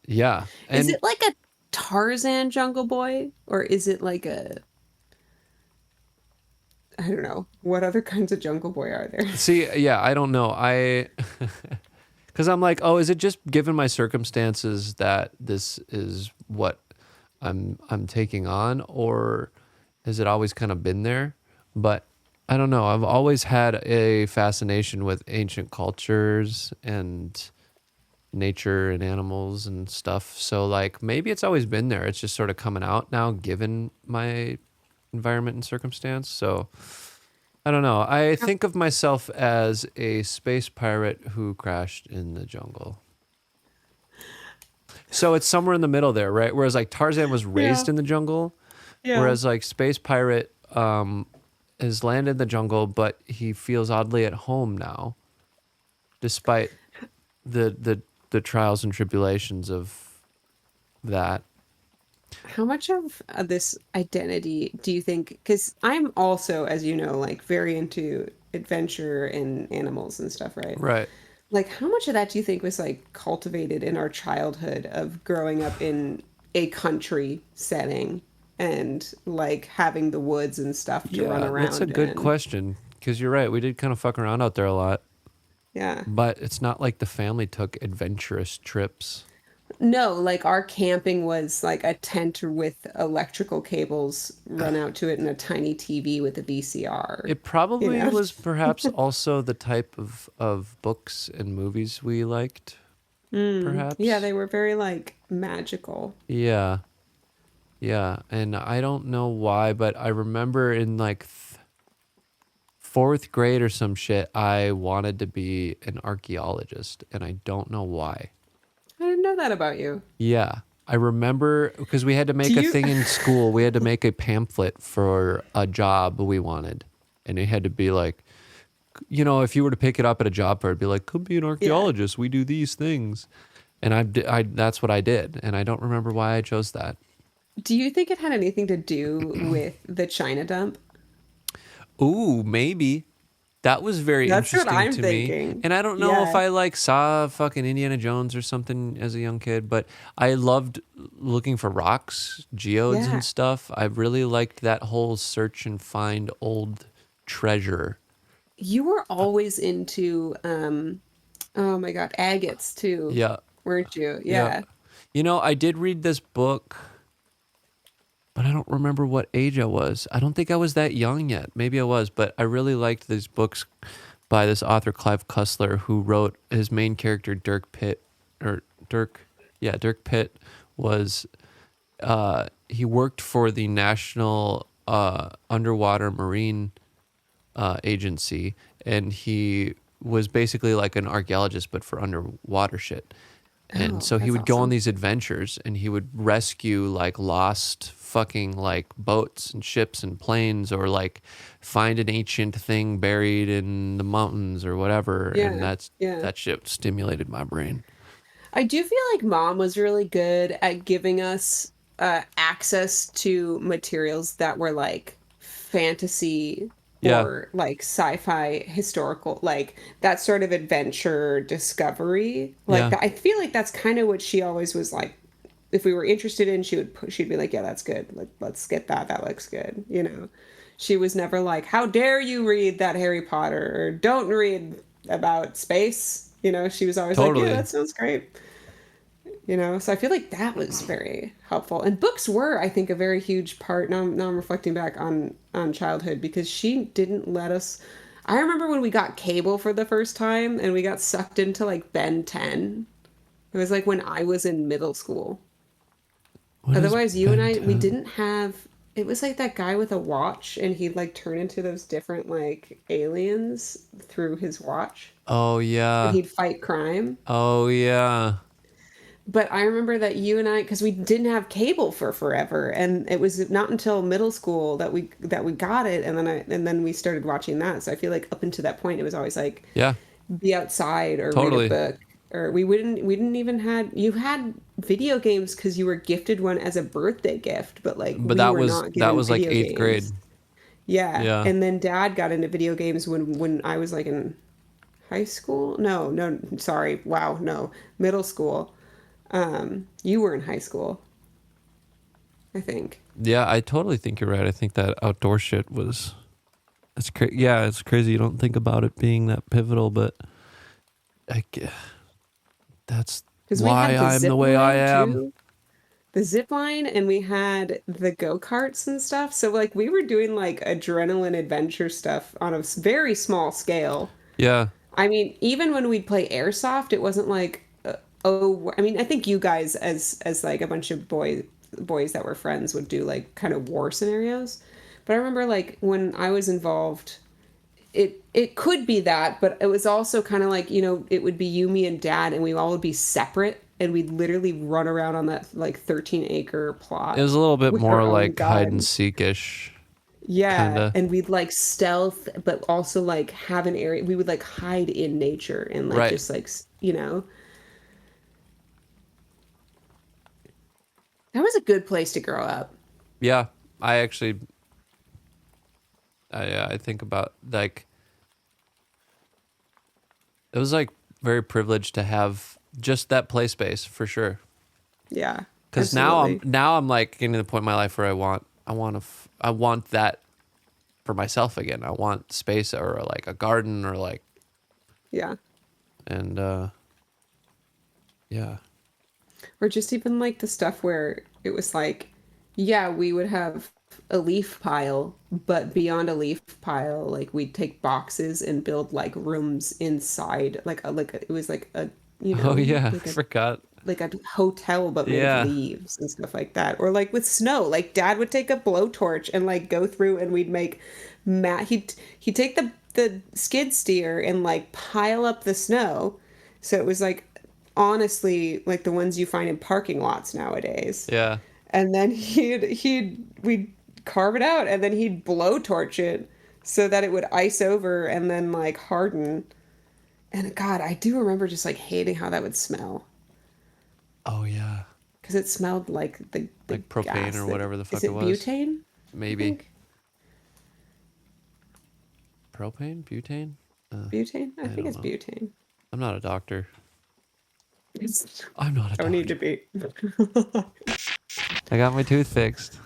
Yeah. And is it like a Tarzan jungle boy? Or is it like I don't know. What other kinds of jungle boy are there? see, yeah, I don't know. Because I'm like, oh, is it just given my circumstances that this is what I'm taking on, or has it always kind of been there? But I don't know. I've always had a fascination with ancient cultures and nature and animals and stuff. So like maybe it's always been there. It's just sort of coming out now, given my environment and circumstance. So I don't know. I think of myself as a space pirate who crashed in the jungle. So it's somewhere in the middle there, right? Whereas like Tarzan was raised in the jungle, whereas like space pirate has landed in the jungle, but he feels oddly at home now, despite the trials and tribulations of that. How much of this identity do you think, because I'm also, as you know, like very into adventure and animals and stuff, right? Right. Like how much of that do you think was like cultivated in our childhood of growing up in a country setting and like having the woods and stuff to run around? That's a good question, because you're right. We did kind of fuck around out there a lot. Yeah. But it's not like the family took adventurous trips. No, like our camping was like a tent with electrical cables run out to it and a tiny TV with a VCR. It probably was perhaps also the type of books and movies we liked, perhaps. Yeah, they were very like magical. Yeah. Yeah. And I don't know why, but I remember in like fourth grade or some shit, I wanted to be an archaeologist, and I don't know why. I didn't know that about you. Yeah. I remember because we had to make a thing in school. We had to make a pamphlet for a job we wanted. And it had to be like, if you were to pick it up at a job fair, it'd be like, could be an archaeologist. We do these things. And I that's what I did. And I don't remember why I chose that. Do you think it had anything to do with the China dump? Ooh, maybe. That was very That's what interesting I'm to me. thinking. And I don't know if Yeah. I like saw fucking Indiana Jones or something as a young kid, but I loved looking for rocks, geodes Yeah. and stuff. I really liked that whole search and find old treasure. You were always into oh my God, agates too, Yeah. weren't you? Yeah. Yeah. You know, I did read this book, but I don't remember what age I was. I don't think I was that young yet. Maybe I was, but I really liked these books by this author Clive Cussler, who wrote his main character Dirk Pitt, or Dirk, yeah, Dirk Pitt was he worked for the National Underwater Marine Agency, and he was basically like an archaeologist, but for underwater shit. And Oh, so he that's would go on awesome. these adventures, and he would rescue like lost fucking like boats and ships and planes, or like find an ancient thing buried in the mountains or whatever. And Yeah. Yeah. that shit stimulated my brain. I do feel like mom was really good at giving us access to materials that were like fantasy Yeah, or like sci-fi historical, like that sort of adventure discovery. Like yeah, that, I feel like that's kind of what she always was like. If we were interested in, she'd be like, "Yeah, that's good. Like, let's get that. That looks good." You know, she was never like, "How dare you read that Harry Potter?" or "Don't read about space." You know, she was always like, "Yeah, totally. that sounds great." You know, so I feel like that was very helpful. And books were, I think, a very huge part. Now I'm reflecting back on childhood because she didn't let us. I remember when we got cable for the first time and we got sucked into like Ben 10. It was like when I was in middle school. What is Otherwise, you and Ben I, we 10? didn't have. It was like that guy with a watch, and he'd like turn into those different like aliens through his watch, Oh and yeah. he'd fight crime. Oh yeah. But I remember that you and I, because we didn't have cable for forever, and it was not until middle school that we got it, and then we started watching that. So I feel like up until that point, it was always like Yeah, be outside or read a totally. book, or we didn't even had you had video games because you were gifted one as a birthday gift, but like But we were not that given was like video eighth games. grade. Yeah, Yeah. and then Dad got into video games when I was like in high school. No, no, sorry. Wow, no, middle school. You were in high school, I think. Yeah, I totally think you're right. I think that outdoor shit was it's yeah, it's crazy you don't think about it being that pivotal, but I g that's Because we why had the I'm the zip way I line am. too. The zip line, and we had the go-karts and stuff. So like we were doing like adrenaline adventure stuff on a very small scale. Yeah. I mean, even when we'd play airsoft, it wasn't like oh, I mean, I think you guys as like a bunch of boys that were friends would do like kind of war scenarios. But I remember like when I was involved, it could be that, but it was also kind of like, you know, it would be you, me, and Dad, and we all would be separate, and we'd literally run around on that like 13-acre It plot was a little bit with our more own like hide and gun. seek-ish kind Yeah, of. and we'd like stealth, but also like have an area. We would like hide in nature and like Right. just like you know, that was a good place to grow up. Yeah. I actually I think about like it was like very privileged to have just that play space for sure. Yeah, Cuz absolutely. now I'm like getting to the point in my life where I want that for myself again. I want space or like a garden or like Yeah. and yeah. Or just even like the stuff where it was like, yeah, we would have a leaf pile, but beyond a leaf pile, like we'd take boxes and build like rooms inside, it was like a, you Oh know, yeah, I forgot. like a hotel but made of Yeah. leaves and stuff like that. Or like with snow, like Dad would take a blowtorch and like go through and we'd make he'd take the skid steer and like pile up the snow. So it was like honestly like the ones you find in parking lots nowadays. Yeah. And then we'd carve it out and then he'd blowtorch it so that it would ice over and then like harden. And God, I do remember just like hating how that would smell. Oh yeah. Because it smelled like the Like propane gas or that- whatever the fuck is it it was. butane? I Maybe. think? Propane? Butane? Butane? I think don't it's know. butane. I'm not a doctor. It's, I'm not a doctor. don't need to be. I got my tooth fixed.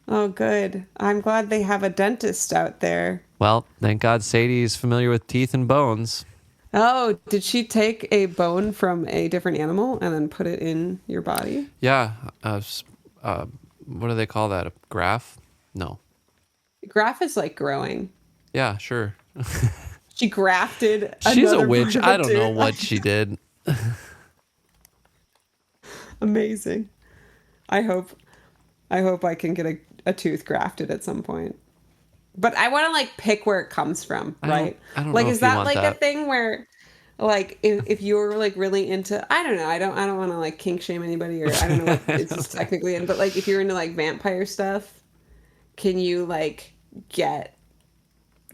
Oh, good. I'm glad they have a dentist out there. Well, thank God Sadie's familiar with teeth and bones. Oh, did she take a bone from a different animal and then put it in your body? Yeah. What do they call that? A graft? No. Graft is like growing. Yeah, sure. She grafted. She's a another witch. part of I don't know tooth. what she did. Amazing. I hope I can get a tooth grafted at some point. But I want to like pick where it comes from, right? I don't like know is if you that want like that. a thing where like if you're like really into I don't know, I don't want to like kink shame anybody or I don't know what it's technically in, but like if you're into like vampire stuff, can you like get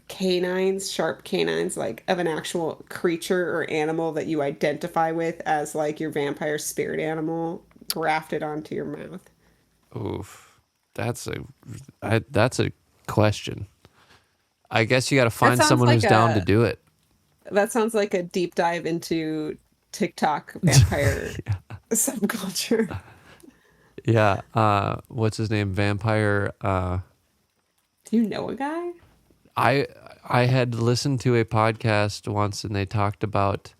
canines, sharp canines, like of an actual creature or animal that you identify with as like your vampire spirit animal grafted onto your mouth? Oof. That's a question. I guess you got to find sounds someone like who's down to a- do it. That sounds like a deep dive into TikTok vampire subculture. Yeah. What's his name? Vampire. Do you know a guy? I had listened to a podcast once and they talked about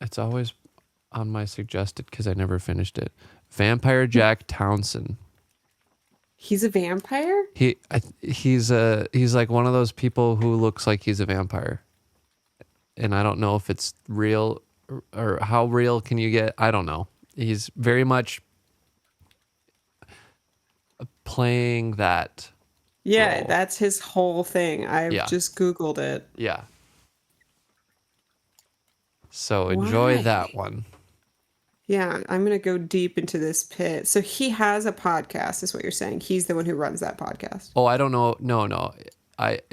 it's always on my suggested because I never finished it. Vampire Jack Townsend. He's a vampire? He's like one of those people who looks like he's a vampire. And I don't know if it's real or how real can you get? I don't know. He's very much playing that. Yeah, role. that's his whole thing. I've Yeah. just Googled it. Yeah. So enjoy Why? that one. Yeah, I'm going to go deep into this pit. So he has a podcast, is what you're saying. He's the one who runs that podcast. Oh, I don't know. No.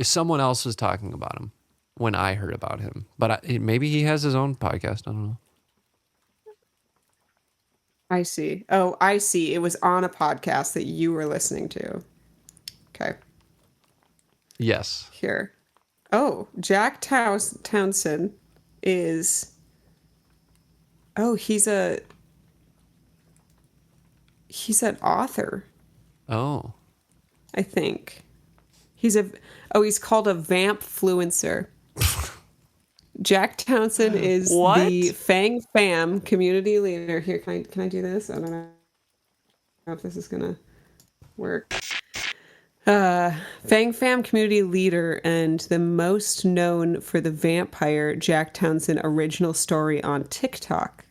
Someone else was talking about him when I heard about him. But maybe he has his own podcast. I don't know. I see. Oh, I see. It was on a podcast that you were listening to. Okay. Yes. Here. Oh, Jack Townsend is... Oh, he's an author, Oh. I think. He's called a vampfluencer. Jack Townsend is What? the Fang Fam community leader. Here, can I do this? I don't know if this is gonna work. Fang Fam community leader and the most known for the vampire Jack Townsend original story on TikTok.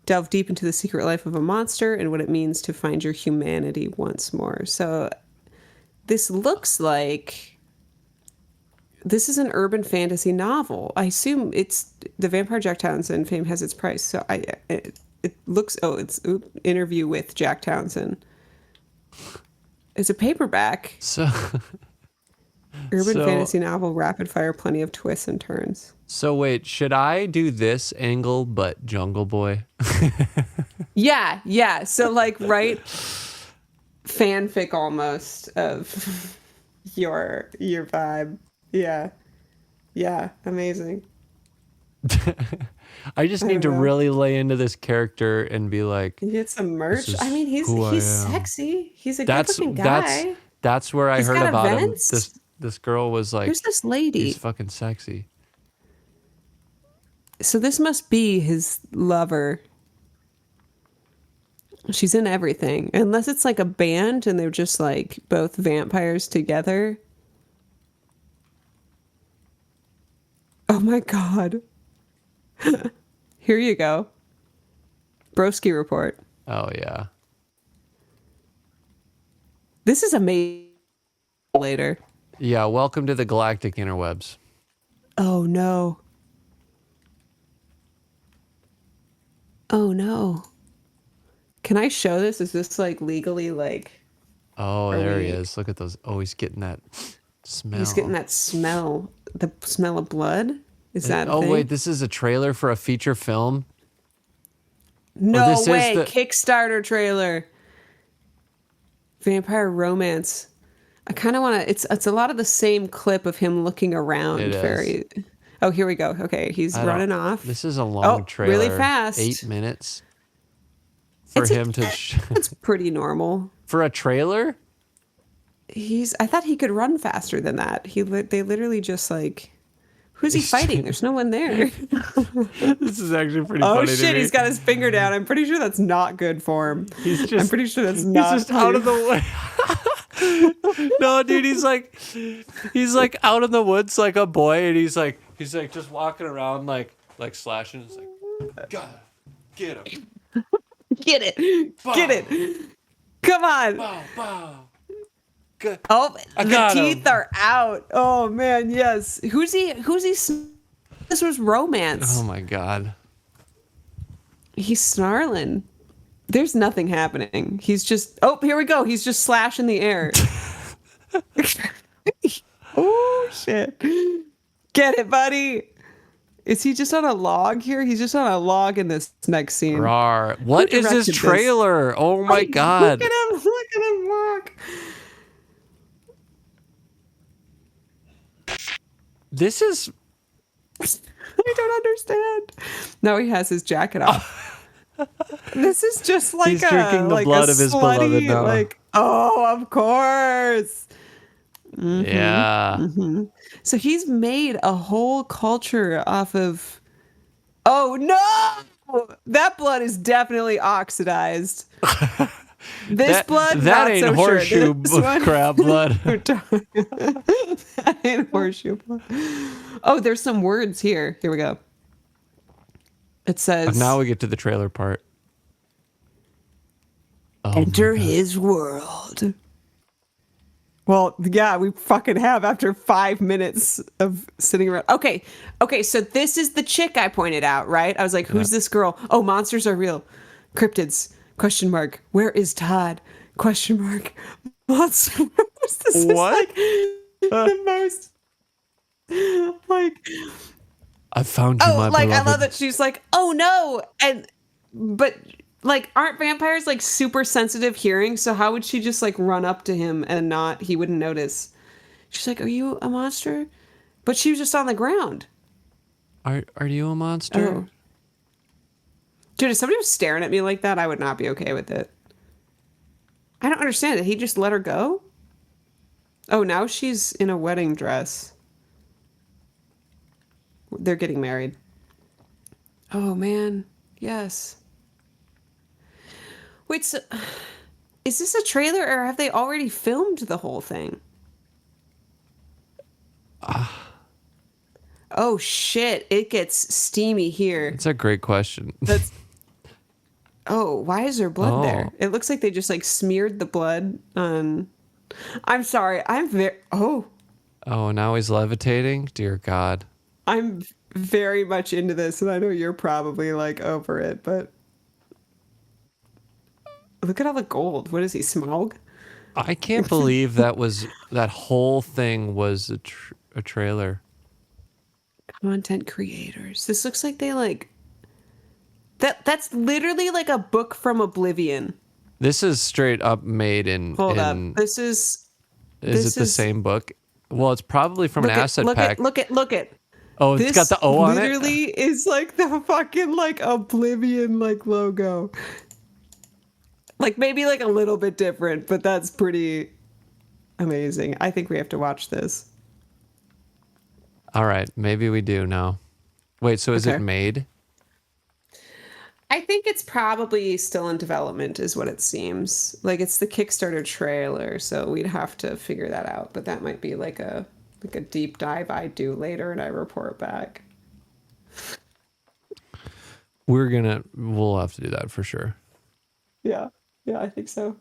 Delve deep into the secret life of a monster and what it means to find your humanity once more. So this looks like this is an urban fantasy novel. I assume it's the Vampire Jack Townsend fame has its price. So it looks, it's interview with Jack Townsend. It's a paperback. So Urban fantasy novel, rapid fire, plenty of twists and turns. So wait, should I do this angle but Jungle Boy? Yeah. So like write fanfic almost of your vibe. Yeah. Amazing. I just need to really lay into this character and be like, You get some merch. is I mean, he's who I am. sexy. He's a good-looking guy. That's where I He's heard got about events. him. This girl was like, Who's this lady? he's fucking sexy. So this must be his lover. She's in everything. Unless it's like a band and they're just like both vampires together. Oh my God. Here you go. Broski report. Oh yeah. This is amazing. Later. Yeah, welcome to the galactic interwebs. Oh no. Oh no. Can I show this? Is this like legally like... Oh, there he is. Look at those. Oh, he's getting that smell. He's getting that smell. The smell of blood? Is that a Oh thing? wait, this is a trailer for a feature film? No this is way. the- Kickstarter trailer. Vampire romance. I kind of want to. It's a lot of the same clip of him looking around. It is. Very. Oh, here we go. Okay, he's running off. This is a long trailer. Really fast. 8 minutes for him to. It's pretty normal. For a trailer. I thought he could run faster than that. They literally just like. Who's he fighting? There's no one there. This is actually pretty funny. Oh to shit! me. He's got his finger down. I'm pretty sure that's not good for him. I'm pretty sure that's not. He's just out of the way. No, dude, he's like out in the woods like a boy, and he's like just walking around like slashing. It's like, God, get him, Get it, bow, get it. Come on. bow, bow. Good. Oh, I the got teeth him. are out. Oh man, yes. Who's he? This was romance. Oh my God. He's snarling. There's nothing happening. He's just. Oh, here we go. He's just slashing the air. Oh shit! Get it, buddy. Is he just on a log here? He's just on a log in this next scene. Rawr. What is this directed this? trailer? Oh my God. Look at him walk. This is. I don't understand. No, he has his jacket off. This is just like He's drinking the blood of his beloved now. Like, oh, of course. Yeah. So he's made a whole culture off of. Oh no! That blood is definitely oxidized. This blood, that not ain't so horseshoe sure. This one- crab blood. That ain't horseshoe blood. Oh, there's some words here. Here we go. It says, Now we get to the trailer part. Oh "Enter his world." Well, yeah, we fucking have after 5 minutes of sitting around. Okay, so this is the chick I pointed out, right? I was like, who's this girl? Oh, monsters are real. Cryptids, question mark. Where is Todd? Question mark. Monsters. This What? is like the most, like, I found you, my like, beloved. I love that she's like, oh no. But like, aren't vampires like super sensitive hearing? So how would she just like run up to him and he wouldn't notice? She's like, are you a monster? But she was just on the ground. Are you a monster? Oh. Dude, if somebody was staring at me like that, I would not be okay with it. I don't understand. Did he just let her go? Oh, now she's in a wedding dress. They're getting married. Oh, man. Yes. Wait, so is this a trailer or have they already filmed the whole thing? Oh, shit. It gets steamy here. It's a great question. That's. Oh, why is there blood Oh. there? It looks like they just like smeared the blood on. I'm sorry. I'm very. Oh, Oh, now he's levitating? Dear God. I'm very much into this, and I know you're probably like over it, but look at all the gold. What is he, Smaug? I can't believe that whole thing was a trailer. Content creators. This looks like they like. That's literally like a book from Oblivion. This is straight up made in. Hold up. Is it the same book? Well, it's probably from an asset pack. Look at. Oh, it's got the O on it? Literally is like the fucking like Oblivion like logo. Like maybe like a little bit different, but that's pretty amazing. I think we have to watch this. All right, maybe we do now. Wait, so is it Okay. made? I think it's probably still in development is what it seems. Like it's the Kickstarter trailer, so we'd have to figure that out, but that might be like a deep dive I do later and I report back. We'll have to do that for sure. Yeah. Yeah, I think so.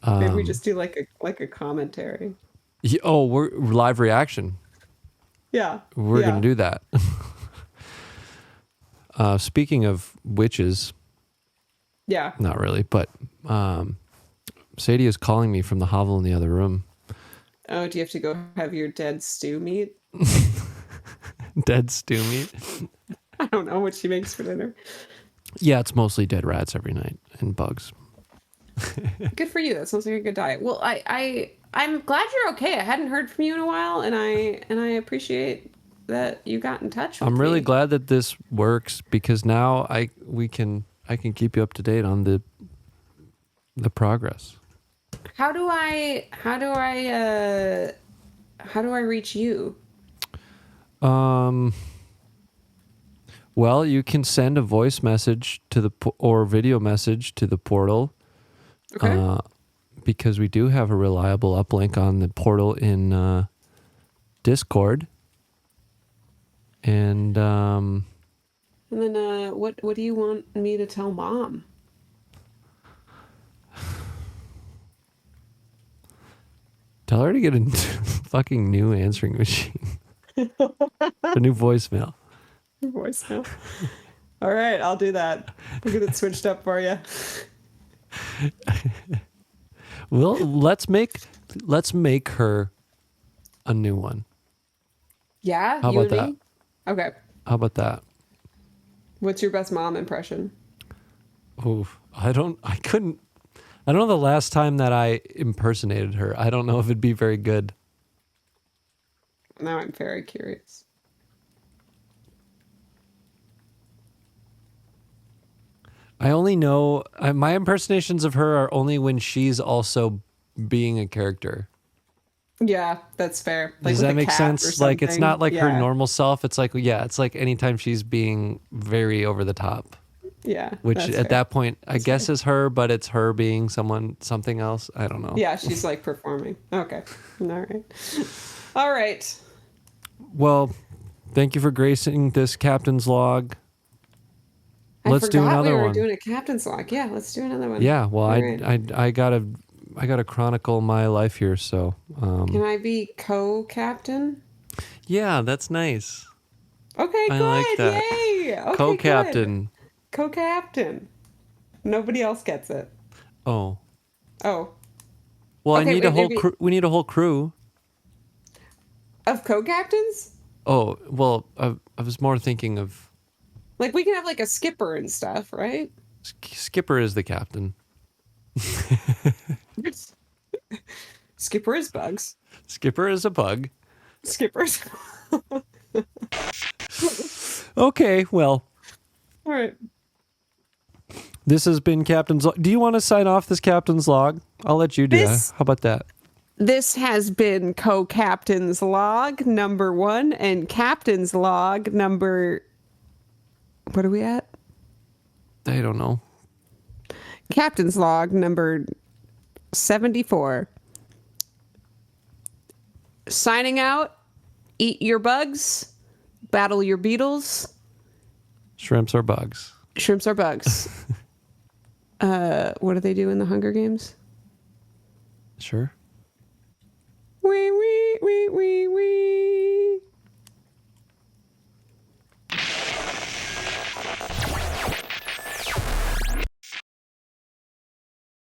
Maybe we just do like a commentary. We're live reaction. Yeah. We're gonna do that. Speaking of witches, Yeah. not really, but Sadie is calling me from the hovel in the other room. Oh, do you have to go have your dead stew meat? Dead stew meat. I don't know what she makes for dinner. Yeah, it's mostly dead rats every night and bugs. Good for you. That sounds like a good diet. Well, I'm glad you're okay. I hadn't heard from you in a while, and I appreciate that you got in touch with me. I'm really glad that this works because now I can keep you up to date on the progress. How do I reach you? Well, you can send a voice message to or video message to the portal. Okay. Because we do have a reliable uplink on the portal in Discord. And then what do you want me to tell Mom? tell her to get a fucking new answering machine. A new voicemail. Voicemail. All right, I'll do that. I'll get it switched up for you. Well, let's make her a new one. Yeah, How you about and me? Okay. How about that? What's your best mom impression? Oof. I don't know the last time that I impersonated her. I don't know if it'd be very good. Now I'm very curious. I only know my impersonations of her are only when she's also being a character. Yeah, that's fair. Like Does that make sense? Like it's not like her Yeah. normal self. It's like it's like anytime she's being very over the top. Yeah. Which that's at fair. that point I guess is her, but it's her being something else. I don't know. Yeah, she's like performing. Okay. All right. All right. Well, thank you for gracing this captain's log. Let's I do forgot another we were one. doing a captain's log. Yeah, let's do another one. Yeah, well, All right. I gotta chronicle my life here, so Can I be co-captain? yeah, that's nice. Okay, I good. like that. Yay. Okay, Co-captain. Good. Co-captain. Nobody else gets it. Oh, Oh. well, Okay, I need a wait, whole maybe- crew. We need a whole crew. Of co-captains? Oh, well, I was more thinking of Like we can have like a skipper and stuff, right? Skipper is the captain. Skipper is bugs. Skipper is a bug. Skippers. Okay, well, All right. this has been Captain's Log. Do you want to sign off this Captain's Log? I'll let you do This- that. How about that? This has been co-captain's log number 1 and captain's log number. What are we at? I don't know. Captain's log number 74. Signing out. Eat your bugs. Battle your beetles. Shrimps are bugs. Shrimps are bugs. What do they do in the Hunger Games? Sure. Wee, wee, wee, wee, wee.